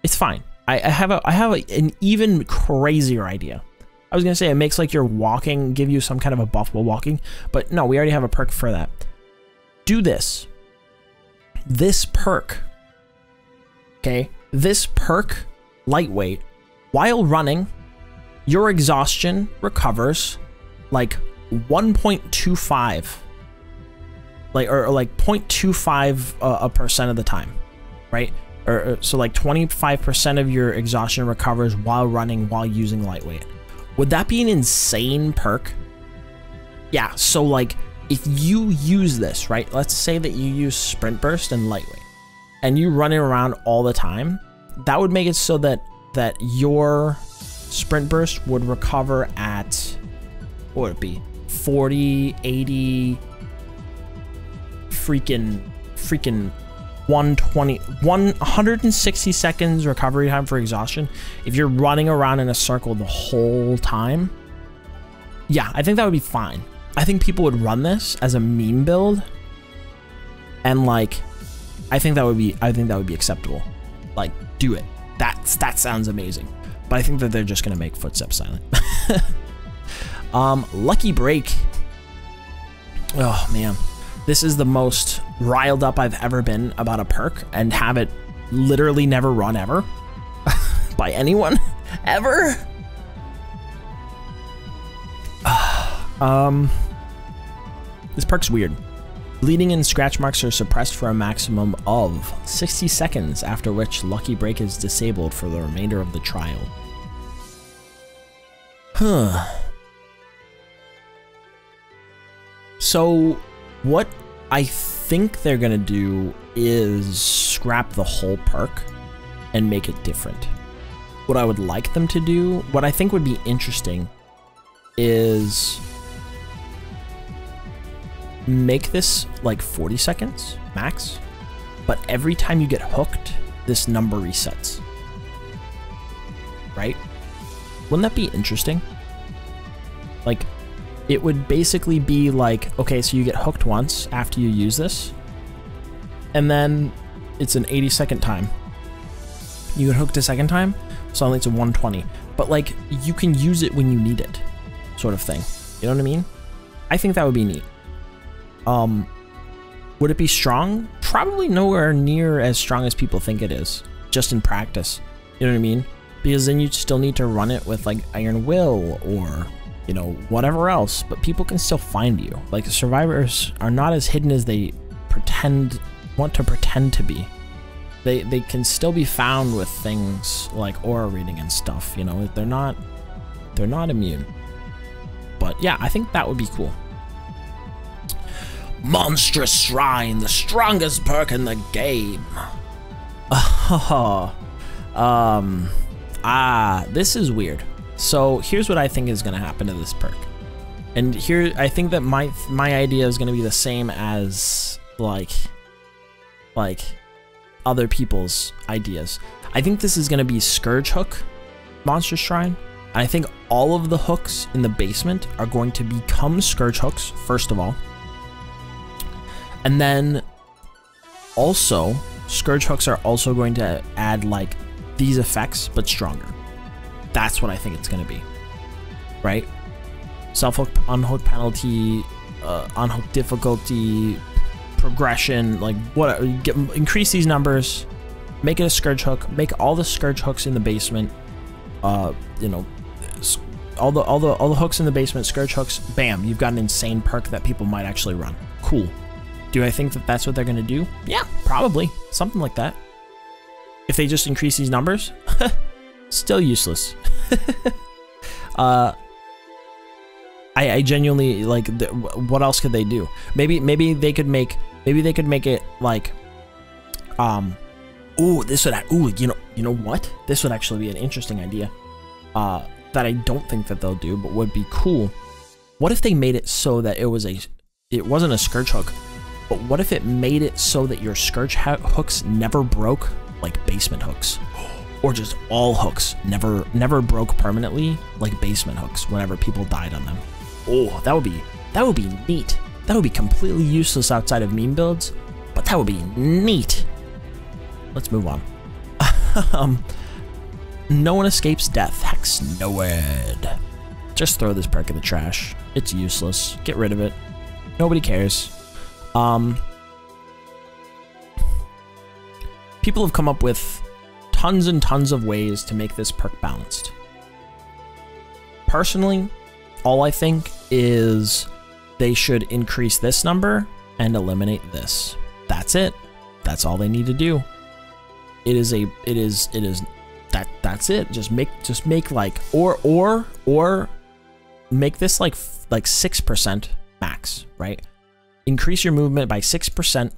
it's fine. I have an even crazier idea. I was gonna say it makes like your walking give you some kind of a buff while walking, but no, we already have a perk for that. Do this. This perk. Okay, this perk, lightweight, while running, your exhaustion recovers like 1.25, or like 0.25% of the time, right? Or so like 25% of your exhaustion recovers while running while using lightweight. Would that be an insane perk? Yeah, so like if you use this, right? Let's say that you use sprint burst and lightweight and you run it around all the time, that would make it so that your sprint burst would recover at, what would it be? 40, 80, freaking 120, 160 seconds recovery time for exhaustion if you're running around in a circle the whole time. Yeah, I think that would be fine. I think people would run this as a meme build, and like, I think that would be acceptable. Like, do it. That sounds amazing. But I think that they're just gonna make footsteps silent. Lucky Break. Oh man, this is the most riled up I've ever been about a perk, and have it literally never run ever by anyone ever. This perk's weird. Bleeding and scratch marks are suppressed for a maximum of 60 seconds, after which Lucky Break is disabled for the remainder of the trial. Huh. So, what I think they're gonna do is scrap the whole perk and make it different. What I would like them to do, what I think would be interesting, is make this like 40 seconds max, but every time you get hooked, this number resets. Right? Wouldn't that be interesting? Like, it would basically be like, okay, so you get hooked once after you use this, and then it's an 80-second time. You get hooked a second time, suddenly it's a 120. But like, you can use it when you need it, sort of thing. You know what I mean? I think that would be neat. Would it be strong? Probably nowhere near as strong as people think it is, just in practice. You know what I mean? Because then you still need to run it with like Iron Will or, you know, whatever else, but people can still find you. Like, survivors are not as hidden as they want to pretend to be. They can still be found with things like aura reading and stuff, you know, they're not immune. But yeah, I think that would be cool. Monstrous Shrine, the strongest perk in the game. This is weird. So here's what I think is going to happen to this perk. And here, I think that my idea is going to be the same as like other people's ideas. I think this is going to be Scourge Hook, Monstrous Shrine. And I think all of the hooks in the basement are going to become Scourge Hooks, first of all. And then also, Scourge Hooks are also going to add like these effects, but stronger. That's what I think it's going to be, right? Self-hook, unhook penalty, unhook difficulty, progression, like what? Increase these numbers, make it a Scourge Hook, make all the Scourge Hooks in the basement, you know, all the hooks in the basement, Scourge Hooks, bam, you've got an insane perk that people might actually run. Cool. Do I think that that's what they're gonna do? Yeah, probably. Something like that. If they just increase these numbers, still useless. I genuinely, like, what else could they do? Maybe they could make it like, ooh, this would, ooh, you know what? This would actually be an interesting idea. That I don't think that they'll do, but would be cool. What if they made it so that it wasn't a Scourge Hook, but what if it made it so that your Scourge hooks never broke, like basement hooks, or just all hooks never broke permanently, like basement hooks whenever people died on them? Oh, that would be neat. That would be completely useless outside of meme builds, but that would be neat. Let's move on. No one escapes death. Hex Noed. Just throw this perk in the trash. It's useless. Get rid of it. Nobody cares. People have come up with tons and tons of ways to make this perk balanced. Personally, all I think is they should increase this number and eliminate this. That's it. That's all they need to do. That's it. Just make like, or make this like 6% max, right? Increase your movement by 6%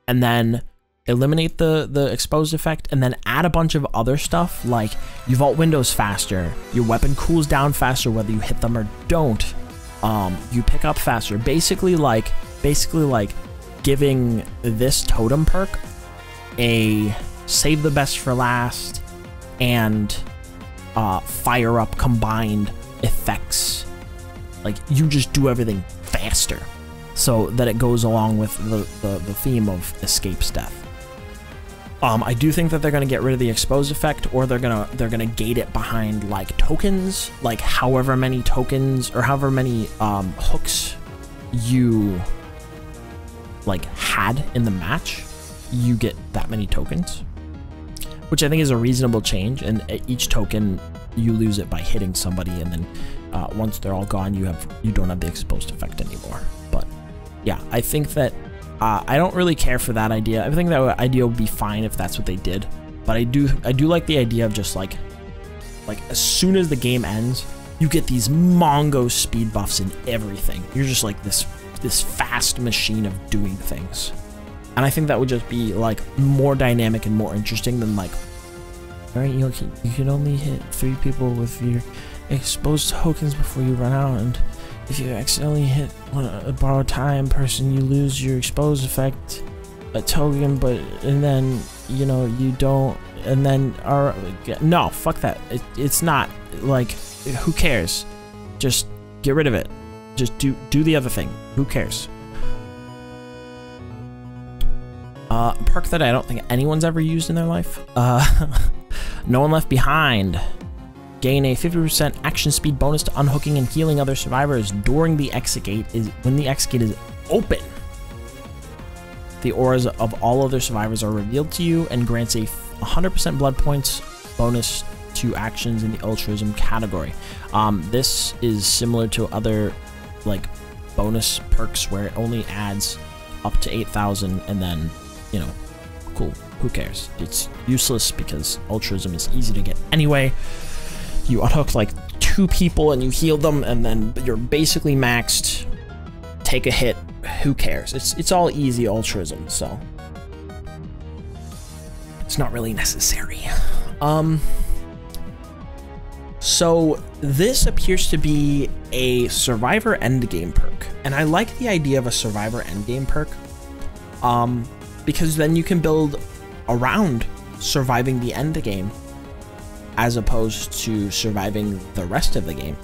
and then eliminate the exposed effect, and then add a bunch of other stuff like you vault windows faster, your weapon cools down faster whether you hit them or don't, you pick up faster. Basically like giving this totem perk a save the best for last and fire up combined effects. Like, you just do everything faster so that it goes along with the theme of escapes death. I do think that they're gonna get rid of the expose effect, or they're gonna gate it behind like tokens, like however many tokens or however many hooks you like had in the match, you get that many tokens, which I think is a reasonable change. And each token you lose it by hitting somebody, and then once they're all gone, you don't have the exposed effect anymore. But yeah, I think that I don't really care for that idea. I think that idea would be fine if that's what they did, but I do like the idea of just like as soon as the game ends, you get these Mongo speed buffs and everything. You're just like this fast machine of doing things. And I think that would just be like more dynamic and more interesting than like, all right, you can only hit 3 people with your exposed tokens before you run out, and if you accidentally hit a borrowed time person, you lose your exposed effect, a token, and then you don't, and then no, fuck that. It's not like, who cares? Just get rid of it. Just do the other thing. Who cares? A perk that I don't think anyone's ever used in their life. No One Left Behind. Gain a 50% action speed bonus to unhooking and healing other survivors during the exit gate when the exit gate is open. The auras of all other survivors are revealed to you and grants a 100% blood points bonus to actions in the altruism category. This is similar to other like bonus perks where it only adds up to 8,000, and then cool, who cares? It's useless because altruism is easy to get anyway. You unhook like 2 people and you heal them, and then you're basically maxed. Take a hit, who cares? It's all easy altruism, so it's not really necessary. So this appears to be a survivor endgame perk, and I like the idea of a survivor endgame perk, because then you can build around surviving the end game as opposed to surviving the rest of the game,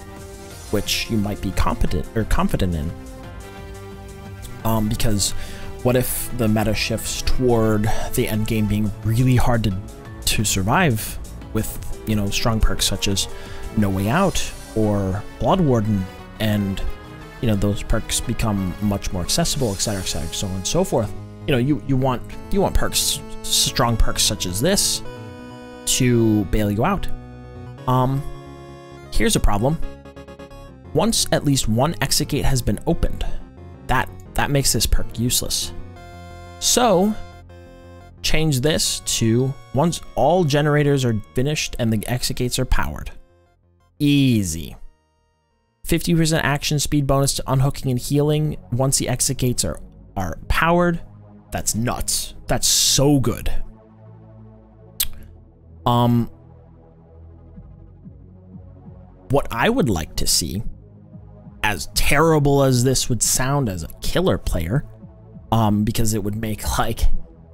which you might be confident in. Because what if the meta shifts toward the end game being really hard to survive with strong perks such as No Way Out or Blood Warden, and those perks become much more accessible, etc., so on and so forth. You want perks, strong perks such as this, to bail you out. Here's a problem. Once at least one exit gate has been opened, that makes this perk useless. So change this to once all generators are finished and the exit gates are powered. Easy. 50% action speed bonus to unhooking and healing once the exit gates are powered. That's nuts. That's so good. What I would like to see, as terrible as this would sound as a killer player, because it would make like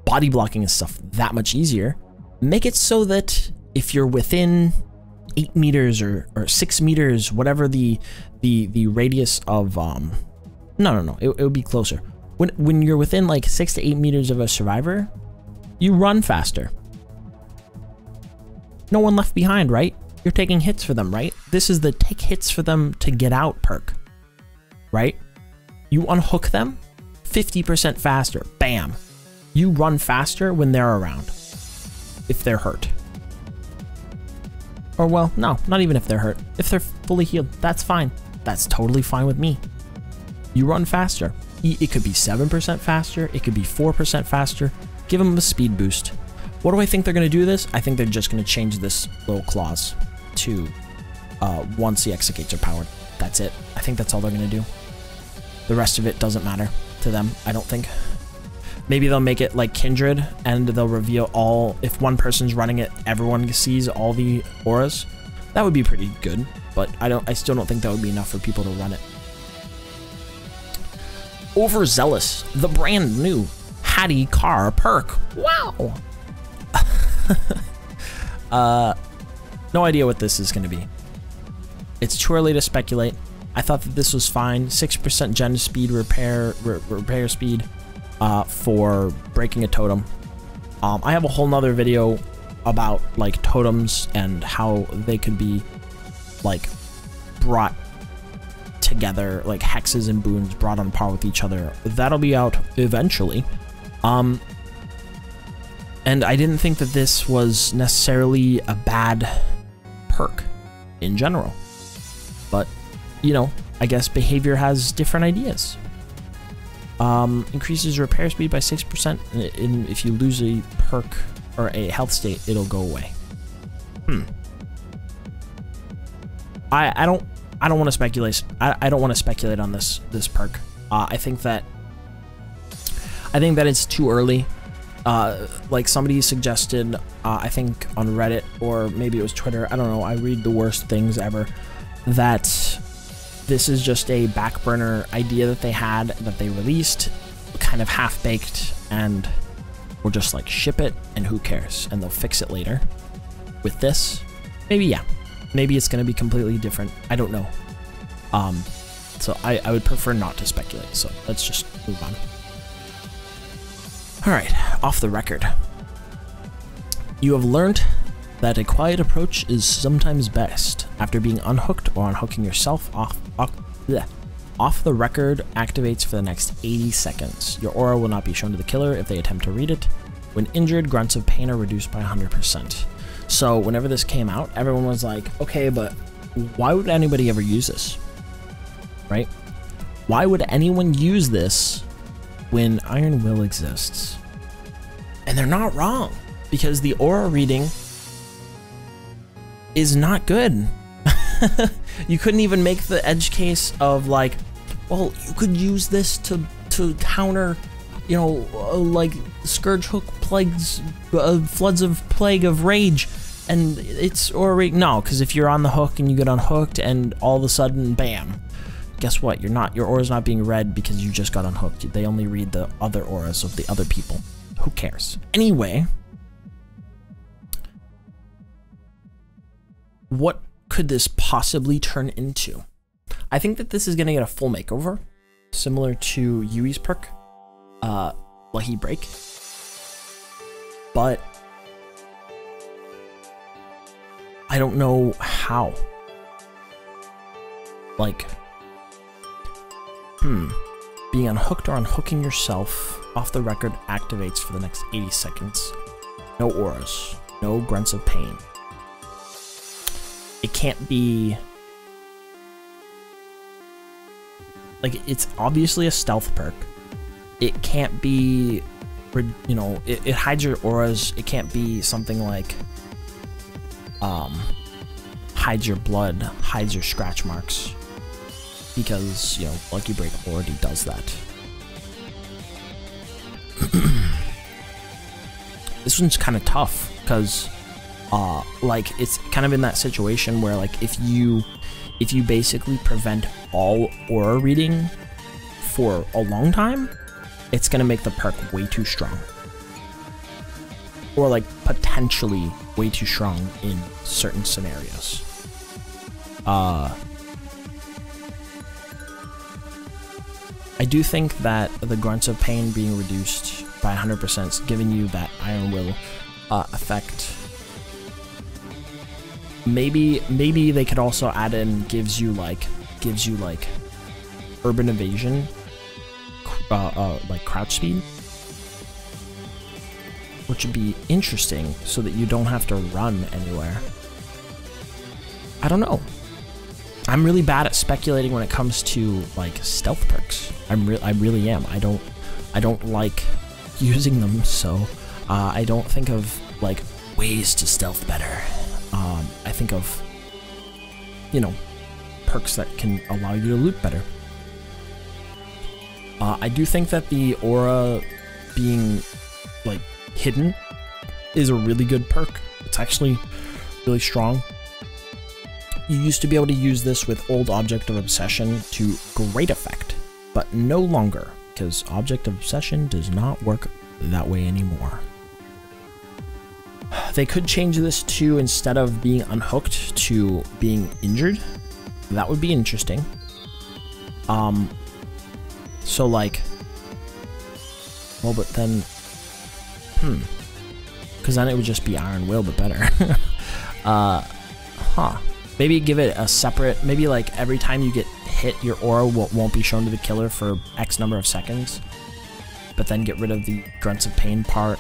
body blocking and stuff that much easier, make it so that if you're within 8 meters or 6 meters, whatever the radius of no, it would be closer. When you're within like 6 to 8 meters of a survivor, you run faster. No One Left Behind, right? You're taking hits for them, right? This is the take hits for them to get out perk, right? You unhook them 50% faster, bam. You run faster when they're around, if they're hurt. Or well, no, not even if they're hurt. If they're fully healed, that's fine. That's totally fine with me. You run faster. It could be 7% faster, it could be 4% faster. Give them a speed boost. What do I think they're going to do this? I think they're just going to change this little clause to once the exit gates are powered. That's it. I think that's all they're going to do. The rest of it doesn't matter to them, I don't think. Maybe they'll make it like Kindred, and they'll reveal all, if one person's running it, everyone sees all the auras. That would be pretty good, but I still don't think that would be enough for people to run it. Overzealous, the brand new Hattie car perk. Wow. No idea what this is going to be. It's too early to speculate. I thought that this was fine. 6% repair speed for breaking a totem. I have a whole nother video about like totems and how they could be like brought together, like hexes and boons brought on par with each other. That'll be out eventually. And I didn't think that this was necessarily a bad perk in general, but you know, I guess behavior has different ideas. Increases repair speed by 6%, and if you lose a perk or a health state, it'll go away. I don't want to speculate. I don't want to speculate on this perk. I think that it's too early. Like somebody suggested, I think on Reddit or maybe it was Twitter. I don't know. I read the worst things ever. That this is just a back burner idea that they had, that they released, kind of half baked, and we'll just like ship it, and who cares? And they'll fix it later. With this, maybe yeah. Maybe it's going to be completely different. I don't know. So I would prefer not to speculate. So let's just move on. All right, off the record. You have learned that a quiet approach is sometimes best. After being unhooked or unhooking yourself, off the record activates for the next 80 seconds. Your aura will not be shown to the killer if they attempt to read it. When injured, grunts of pain are reduced by 100%. So whenever this came out, everyone was like, okay, but why would anybody ever use this? Right? Why would anyone use this when Iron Will exists? And they're not wrong, because the aura reading is not good. You couldn't even make the edge case of like, well, you could use this to counter, you know, like Scourge Hook plagues, floods of plague of rage, and it's aura. No, because if you're on the hook and you get unhooked, and all of a sudden, bam, guess what? Your aura's not being read because you just got unhooked. They only read the other auras of the other people. Who cares? Anyway, what could this possibly turn into? I think that this is going to get a full makeover, similar to Yui's perk, Lucky Break. But I don't know how. Like, being unhooked or unhooking yourself off the record activates for the next 80 seconds. No auras, no grunts of pain. It can't be... like, it's obviously a stealth perk. It can't be, you know, it hides your auras. It can't be something like, hides your blood, hides your scratch marks. Because, you know, Lucky Break already does that. This one's kind of tough, because, like, it's kind of in that situation where, like, if you basically prevent all aura reading for a long time, it's gonna make the perk way too strong. Or, like, potentially way too strong in certain scenarios. I do think that the grunts of pain being reduced by 100% is giving you that Iron Will effect. Maybe they could also add in gives you like urban evasion, like crouch speed, which would be interesting so that you don't have to run anywhere. I don't know. I'm really bad at speculating when it comes to like stealth perks. I really am. I don't like using them, so I don't think of like ways to stealth better. I think of, you know, perks that can allow you to loot better. I do think that the aura being like hidden is a really good perk. It's actually really strong. You used to be able to use this with Old Object of Obsession to great effect, but no longer, because Object of Obsession does not work that way anymore. They could change this to, instead of being unhooked, to being injured. That would be interesting. So like, well, but then, because then it would just be Iron Will, but better. Maybe give it a separate, maybe like every time you get hit, your aura won't be shown to the killer for X number of seconds, but then get rid of the grunts of pain part.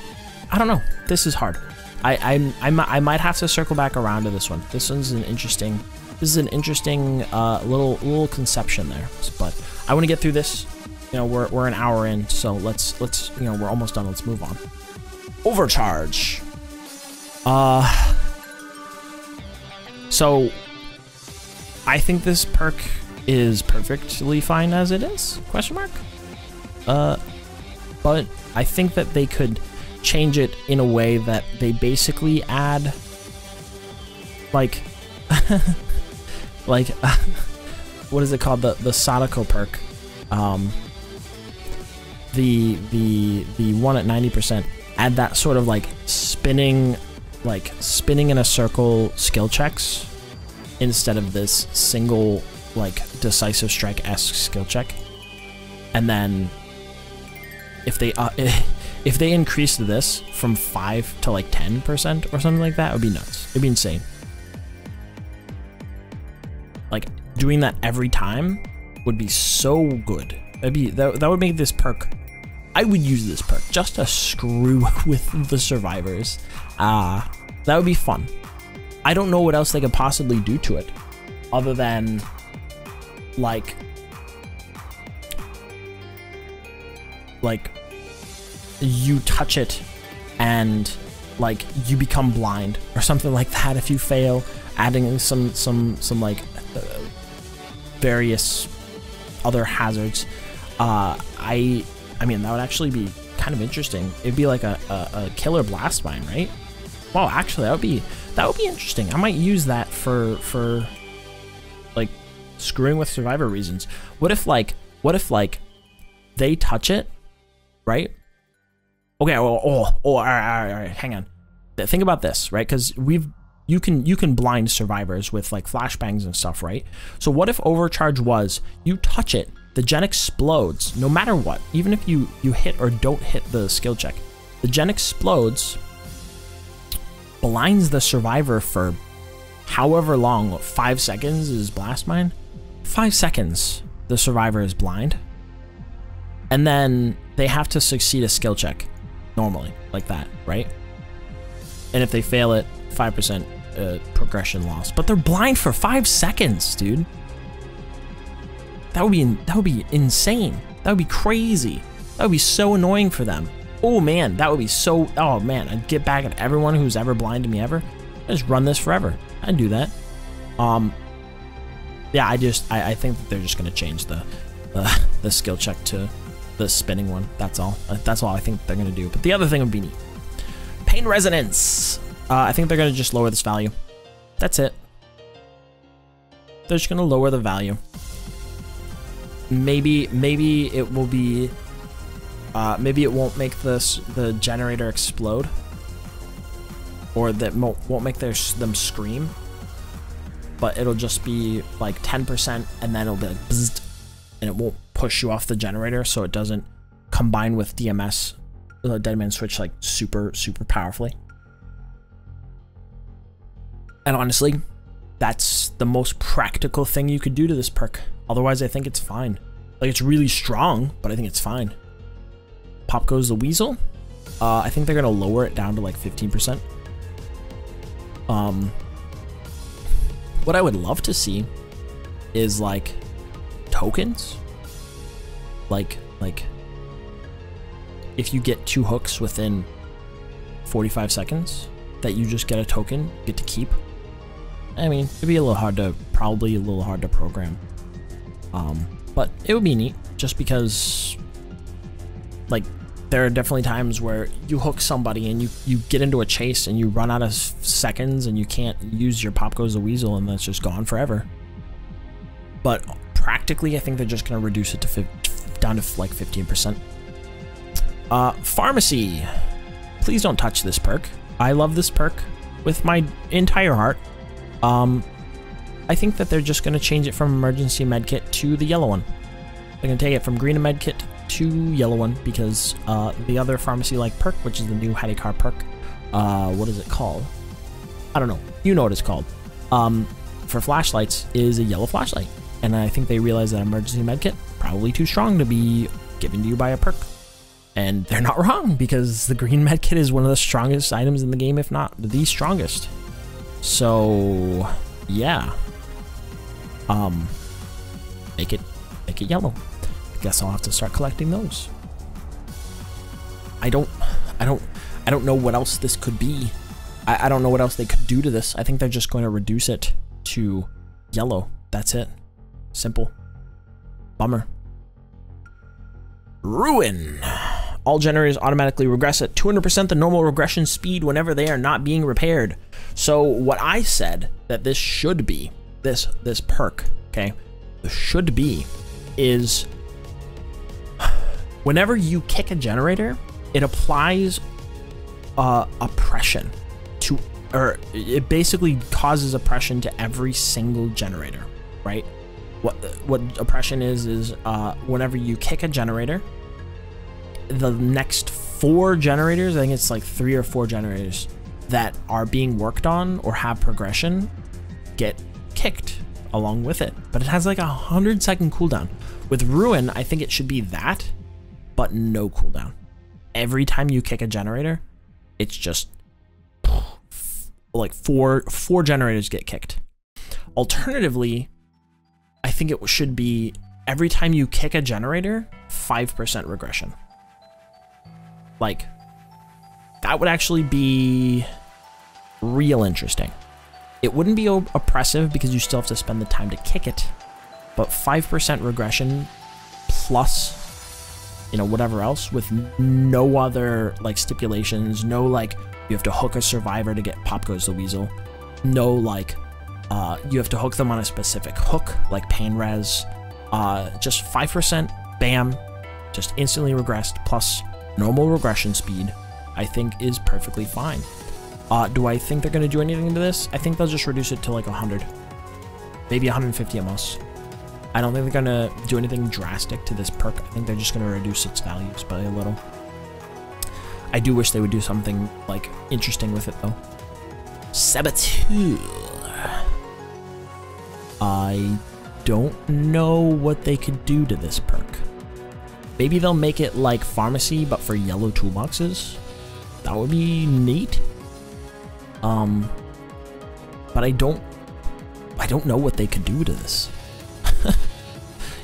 I don't know. This is hard. I might have to circle back around to this one. This one's an interesting. This is an interesting little conception there. But I want to get through this. You know, we're an hour in, so let's you know, we're almost done. Let's move on. Overcharge. So I think this perk is perfectly fine as it is? Question mark. But I think that they could change it in a way that they basically add like like what is it called, the Sadako perk, the one at 90%, add that sort of like spinning in a circle skill checks instead of this single like decisive strike-esque skill check. And then if they increase this from 5 to like 10% or something like that, it would be nuts. It'd be insane. Like doing that every time would be so good. That would make this perk. I would use this perk just to screw with the survivors. That would be fun. I don't know what else they could possibly do to it other than like you touch it and like you become blind or something like that if you fail, adding some like various other hazards. I mean, that would actually be kind of interesting. It'd be like a killer blast mine, right? Wow, actually that would be interesting. I might use that for like screwing with survivor reasons. What if like they touch it, right? Okay, all right, hang on. Think about this, right? Because you can blind survivors with like flashbangs and stuff, right? So what if overcharge was you touch it, the gen explodes no matter what, even if you hit or don't hit the skill check, the gen explodes, blinds the survivor for however long. What, 5 seconds is blast mine? 5 seconds the survivor is blind, and then they have to succeed a skill check normally like that, right? And if they fail it, 5% progression loss. But they're blind for 5 seconds, dude. That would be insane. That would be crazy. That would be so annoying for them. Oh man, that would be so. Oh man, I'd get back at everyone who's ever blinded me ever. I just run this forever. I'd do that. Yeah, I think that they're just gonna change the skill check to the spinning one. That's all. That's all I think they're gonna do. But the other thing would be neat. Pain resonance. I think they're gonna just lower this value. That's it. They're just gonna lower the value. Maybe it will be. Maybe it won't make the generator explode, or that won't make them scream. But it'll just be like 10%, and then it'll be like bzzzt, and it won't push you off the generator, so it doesn't combine with DMS, the Dead Man Switch, like super powerfully. And honestly, that's the most practical thing you could do to this perk. Otherwise, I think it's fine. Like, it's really strong, but I think it's fine. Pop goes the Weasel. I think they're gonna lower it down to like 15%. What I would love to see is like tokens. Like if you get 2 hooks within 45 seconds, that you just get a token, get to keep. I mean, it'd be probably a little hard to program. But it would be neat, just because like there are definitely times where you hook somebody and you get into a chase and you run out of seconds and you can't use your Pop Goes the Weasel, and that's just gone forever. But practically, I think they're just gonna reduce it to down to like 15%. Pharmacy. Please don't touch this perk. I love this perk with my entire heart. I think that they're just gonna change it from emergency medkit to the yellow one. They're gonna take it from green medkit to yellow one, because the other pharmacy like perk, which is the new Hadikar perk, what is it called? I don't know. You know what it's called. For flashlights is a yellow flashlight. And I think they realized that emergency medkit, probably too strong to be given to you by a perk. And they're not wrong, because the green medkit is one of the strongest items in the game, if not the strongest. So, yeah. Make it yellow. Guess I'll have to start collecting those. I don't know what else this could be. I don't know what else they could do to this. I think they're just going to reduce it to yellow. That's it. Simple. Bummer. Ruin. All generators automatically regress at 200% the normal regression speed whenever they are not being repaired. So what I said that this should be, this perk, okay, the should be is whenever you kick a generator, it applies oppression to, or it basically causes oppression to every single generator, right? What oppression is whenever you kick a generator, the next 4 generators, I think it's like 3 or 4 generators that are being worked on or have progression get kicked along with it. But it has like a 100-second cooldown. With Ruin, I think it should be that, but no cooldown. Every time you kick a generator, it's just like four generators get kicked. Alternatively, I think it should be every time you kick a generator, 5% regression. Like, that would actually be real interesting. It wouldn't be oppressive because you still have to spend the time to kick it, but 5% regression plus, you know, whatever else with no other like stipulations, no like you have to hook a survivor to get Pop Goes the Weasel, no like you have to hook them on a specific hook like pain res, just 5%, bam, just instantly regressed plus normal regression speed, I think is perfectly fine. Do I think they're going to do anything to this? I think they'll just reduce it to like 100, maybe 150 at most. I don't think they're going to do anything drastic to this perk. I think they're just going to reduce its values by a little. I do wish they would do something like interesting with it though. Saboteur. I don't know what they could do to this perk. Maybe they'll make it like pharmacy, but for yellow toolboxes. That would be neat. But I don't know what they could do to this.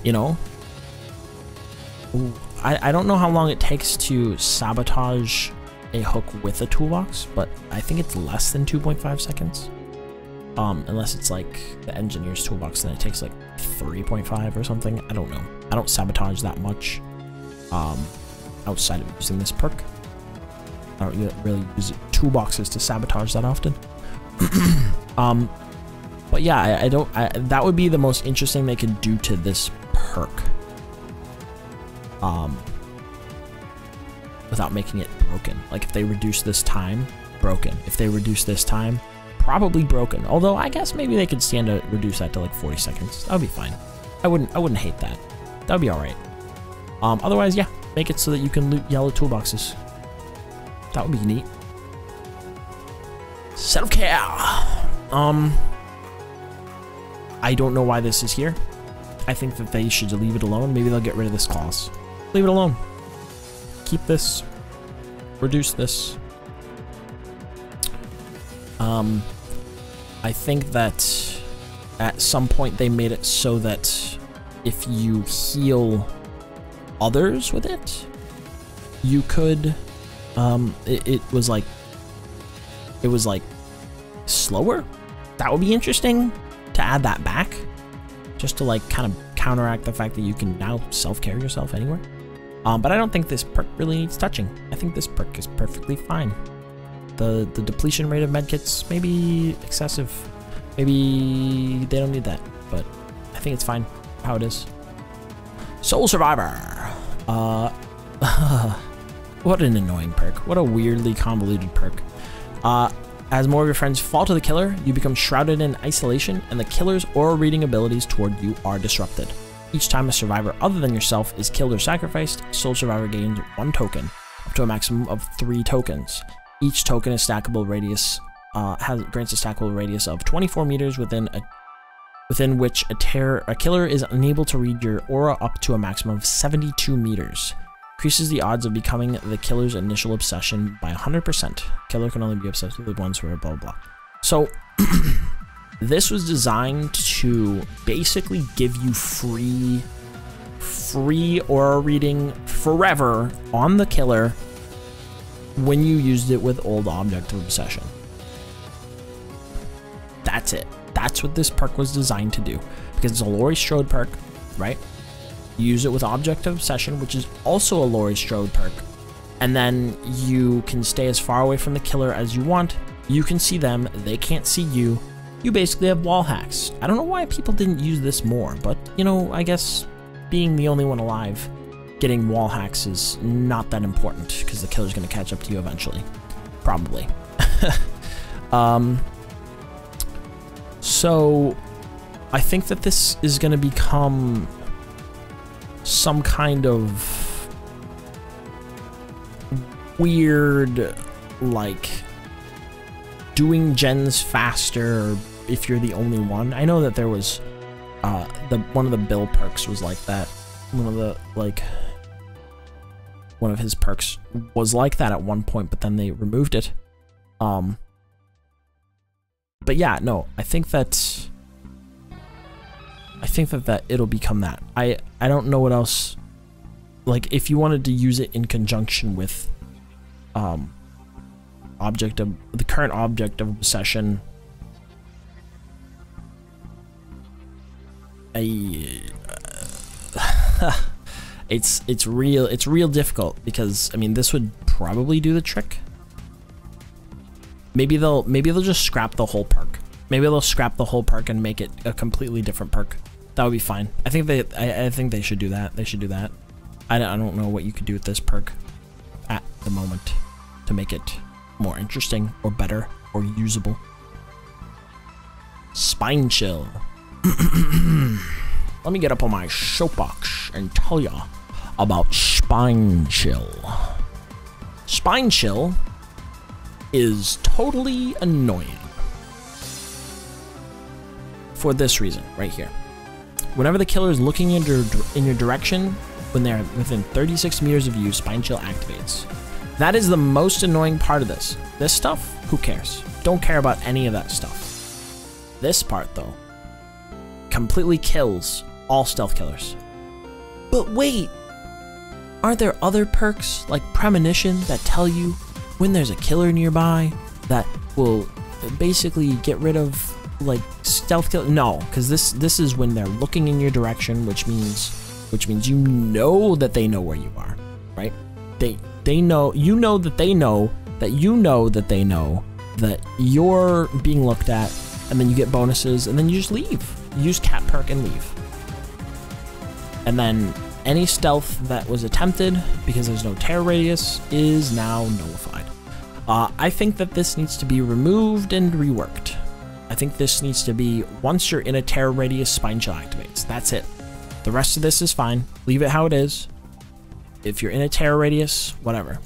You know? I don't know how long it takes to sabotage a hook with a toolbox, but I think it's less than 2.5 seconds. Unless it's like the engineer's toolbox, then it takes like 3.5 or something. I don't know. I don't sabotage that much. Outside of using this perk, I don't really use toolboxes to sabotage that often. But yeah, that would be the most interesting they could do to this perk, without making it broken. Like if they reduce this time, broken. If they reduce this time, probably broken. Although I guess maybe they could stand to reduce that to like 40 seconds. That would be fine. I wouldn't hate that. That would be all right. Otherwise, yeah, make it so that you can loot yellow toolboxes. That would be neat. Self-care. I don't know why this is here. I think that they should leave it alone. Maybe they'll get rid of this clause. Leave it alone. Keep this. Reduce this. I think that at some point they made it so that if you heal others with it, you could it was like slower. That would be interesting to add that back, just to like kind of counteract the fact that you can now self-care yourself anywhere. But I don't think this perk really needs touching. I think this perk is perfectly fine. The depletion rate of medkits may be excessive. Maybe they don't need that, but I think it's fine how it is. Soul Survivor. What an annoying perk. What a weirdly convoluted perk. As more of your friends fall to the killer, you become shrouded in isolation, and the killer's aura reading abilities toward you are disrupted. Each time a survivor other than yourself is killed or sacrificed, Soul Survivor gains 1 token, up to a maximum of 3 tokens. Each token is stackable radius, grants a stackable radius of 24 meters within which a killer is unable to read your aura up to a maximum of 72 meters. Increases the odds of becoming the killer's initial obsession by 100%. Killer can only be obsessed with ones who are blah blah. So this was designed to basically give you free aura reading forever on the killer when you used it with old Object of Obsession. That's it. That's what this perk was designed to do, because it's a Laurie Strode perk, right? You use it with Object of Obsession, which is also a Laurie Strode perk, and then you can stay as far away from the killer as you want. You can see them, they can't see you. You basically have wall hacks. I don't know why people didn't use this more, but, you know, I guess being the only one alive, getting wall hacks is not that important, because the killer's going to catch up to you eventually. Probably. So, I think that this is going to become some kind of weird, like, doing gens faster if you're the only one. I know that there was, one of the Bill perks was like that. One of his perks was like that at one point, but then they removed it. But yeah, no, I think that it'll become that. I don't know what else. Like, if you wanted to use it in conjunction with the current Object of Obsession, it's real difficult, because I mean, this would probably do the trick. Maybe they'll just scrap the whole perk. Maybe they'll scrap the whole perk and make it a completely different perk. That would be fine. I think they should do that. They should do that. I don't know what you could do with this perk at the moment to make it more interesting or better or usable. Spine Chill. Let me get up on my soapbox and tell ya about Spine Chill. Spine Chill is totally annoying for this reason right here. Whenever the killer is looking in your direction, when they're within 36 meters of you, Spine Chill activates. That is the most annoying part of this. This stuff, who cares? Don't care about any of that stuff. This part, though, completely kills all stealth killers. But wait, aren't there other perks like Premonition that tell you when there's a killer nearby that will basically get rid of, like, stealth kill? No, because this is when they're looking in your direction, which means you know that they know where you are, right? They know, you know that they know that you know that they know that you're being looked at, and then you get bonuses, and then you just leave. You use cat perk and leave. And then any stealth that was attempted, because there's no tear radius, is now nullified. I think that this needs to be removed and reworked. I think this needs to be, once you're in a tear radius, Spine Chill activates. That's it. The rest of this is fine. Leave it how it is. If you're in a tear radius, whatever.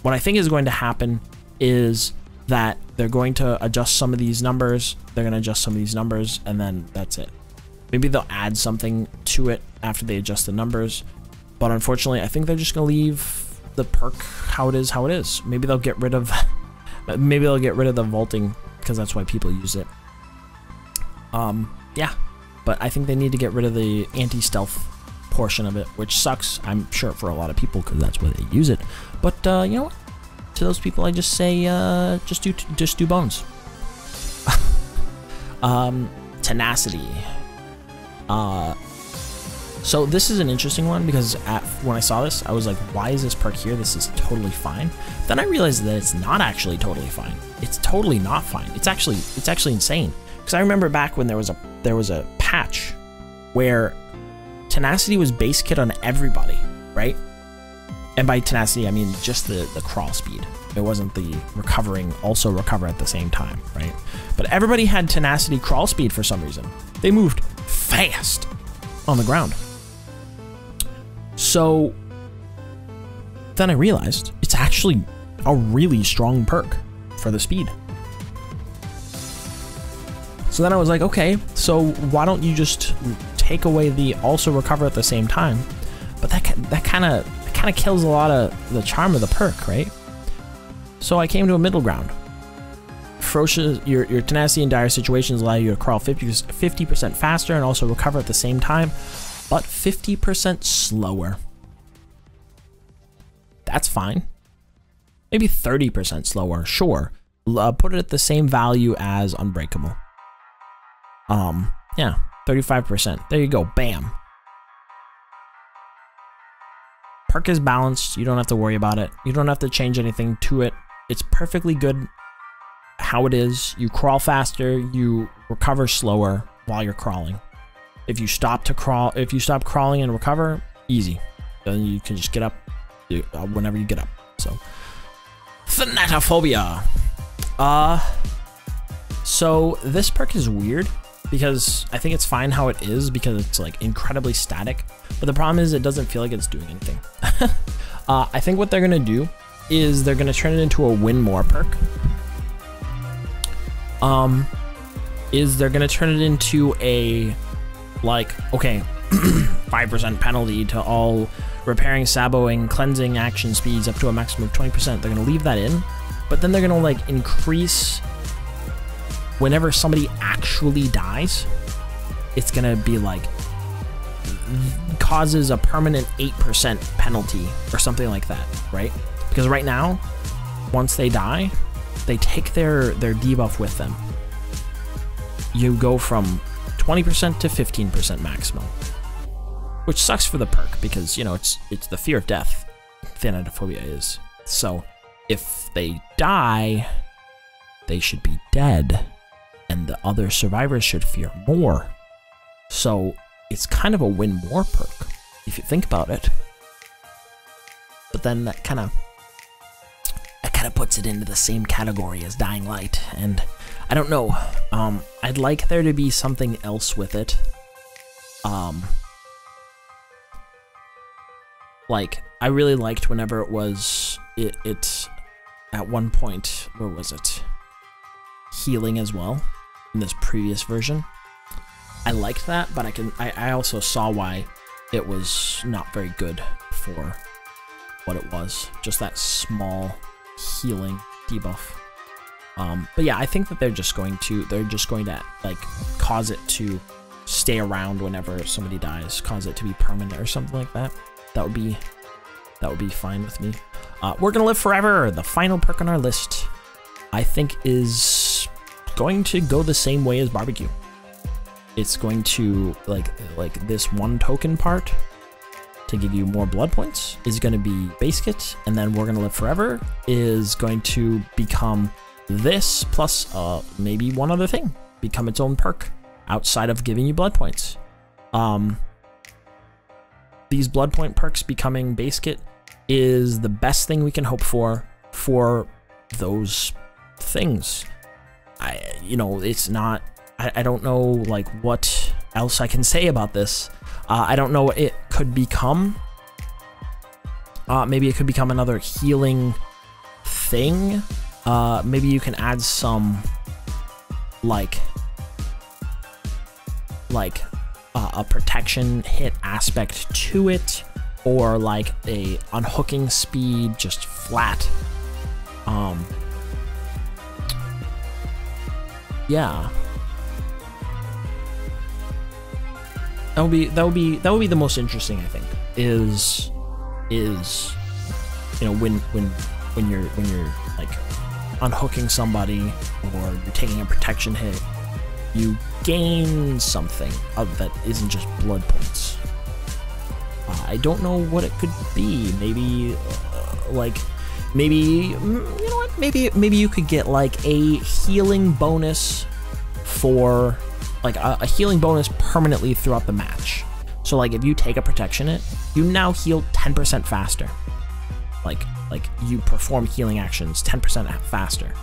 What I think is going to happen is that they're going to adjust some of these numbers. They're going to adjust some of these numbers, and then that's it. Maybe they'll add something to it after they adjust the numbers. But unfortunately, I think they're just going to leave the perk how it is. Maybe they'll get rid of the vaulting, because that's why people use it. Yeah, but I think they need to get rid of the anti-stealth portion of it, which sucks, I'm sure, for a lot of people, because that's why they use it. But you know what? To those people, I just say, just do bones. Tenacity. So this is an interesting one, because when I saw this, I was like, why is this perk here? This is totally fine. Then I realized that it's not actually totally fine. It's totally not fine. It's actually insane. Because I remember back when there was a patch where tenacity was base kit on everybody, right? And by tenacity, I mean just the crawl speed. It wasn't the also recover at the same time, right? But everybody had tenacity crawl speed for some reason. They moved fast on the ground. So then I realized it's actually a really strong perk for the speed. So then I was like, okay, so why don't you just take away the also recover at the same time? But that kind of kills a lot of the charm of the perk, right? So I came to a middle ground. Ferocious, your tenacity in dire situations allow you to crawl 50% faster and also recover at the same time, but 50% slower. That's fine. Maybe 30% slower, sure. Put it at the same value as Unbreakable. Yeah, 35%. There you go, bam. Perk is balanced, you don't have to worry about it. You don't have to change anything to it. It's perfectly good how it is. You crawl faster, you recover slower while you're crawling. If you stop crawling and recover, easy. Then you can just get up whenever you get up. So, Thanatophobia. So this perk is weird because I think it's fine how it is because it's like incredibly static. But the problem is it doesn't feel like it's doing anything. I think what they're gonna do is they're gonna turn it into a win more perk. They're gonna turn it into a, like, okay, 5% penalty to all repairing, saboing, cleansing action speeds up to a maximum of 20%. They're gonna leave that in, but then they're gonna like increase whenever somebody actually dies. It's gonna be like causes a permanent 8% penalty or something like that, right? Because right now, once they die, they take their debuff with them. You go from 20% to 15% maximum, which sucks for the perk because, you know, it's the fear of death. Thanatophobia is. So if they die, they should be dead, and the other survivors should fear more. So it's kind of a win more perk if you think about it. But then that kind of puts it into the same category as Dying Light, and I don't know. I'd like there to be something else with it. Like, I really liked whenever it was it at one point, where was it? Healing as well in this previous version. I liked that, but I also saw why it was not very good for what it was. Just that small healing debuff. But yeah, I think that they're just going to like cause it to stay around whenever somebody dies, cause it to be permanent or something like that. That would be fine with me. We're gonna live forever. The final perk on our list, I think, is going to go the same way as barbecue. It's going to like this one token part to give you more blood points is going to be base kit, and then we're gonna live forever is going to become this plus maybe one other thing, become its own perk outside of giving you blood points. These blood point perks becoming base kit is the best thing we can hope for those things. You know, it's not, I don't know like what else I can say about this. I don't know what it could become. Maybe it could become another healing thing. Maybe you can add some like a protection hit aspect to it, or like a unhooking speed, just flat. Yeah. That would be the most interesting, I think, is you know, when you're like unhooking somebody or you're taking a protection hit, you gain something that isn't just blood points. I don't know what it could be. Maybe maybe you know what? Maybe you could get like a healing bonus for like a healing bonus permanently throughout the match. So like if you take a protection hit, you now heal 10% faster. Like you perform healing actions 10% faster,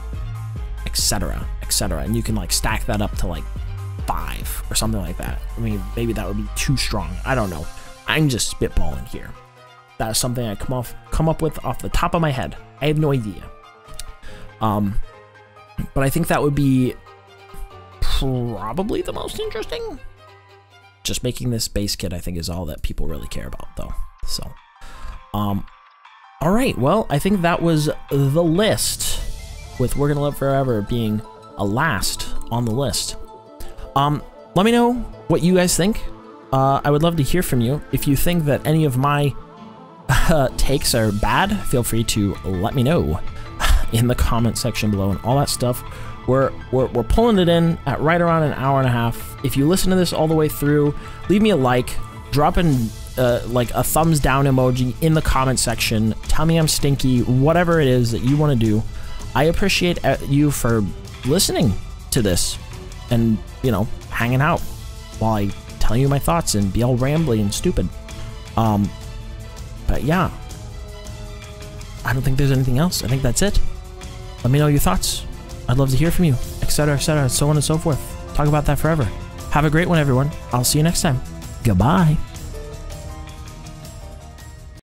etc., etc. And you can like stack that up to like 5 or something like that. I mean, maybe that would be too strong. I don't know. I'm just spitballing here. That is something I come up with off the top of my head. I have no idea. But I think that would be probably the most interesting. Just making this base kit, I think, is all that people really care about, though. So, all right. Well, I think that was the list, with We're Gonna Live Forever being a last on the list. Let me know what you guys think. I would love to hear from you. If you think that any of my takes are bad, feel free to let me know in the comment section below and all that stuff. We're pulling it in at right around an hour and a half. If you listen to this all the way through, leave me a like, drop in like a thumbs down emoji in the comment section. Tell me I'm stinky, whatever it is that you want to do. I appreciate you for listening to this and, you know, hanging out while I tell you my thoughts and be all rambly and stupid. But yeah, I don't think there's anything else. I think that's it. Let me know your thoughts. I'd love to hear from you, etc., so on and so forth. Talk about that forever. Have a great one, everyone. I'll see you next time. Goodbye.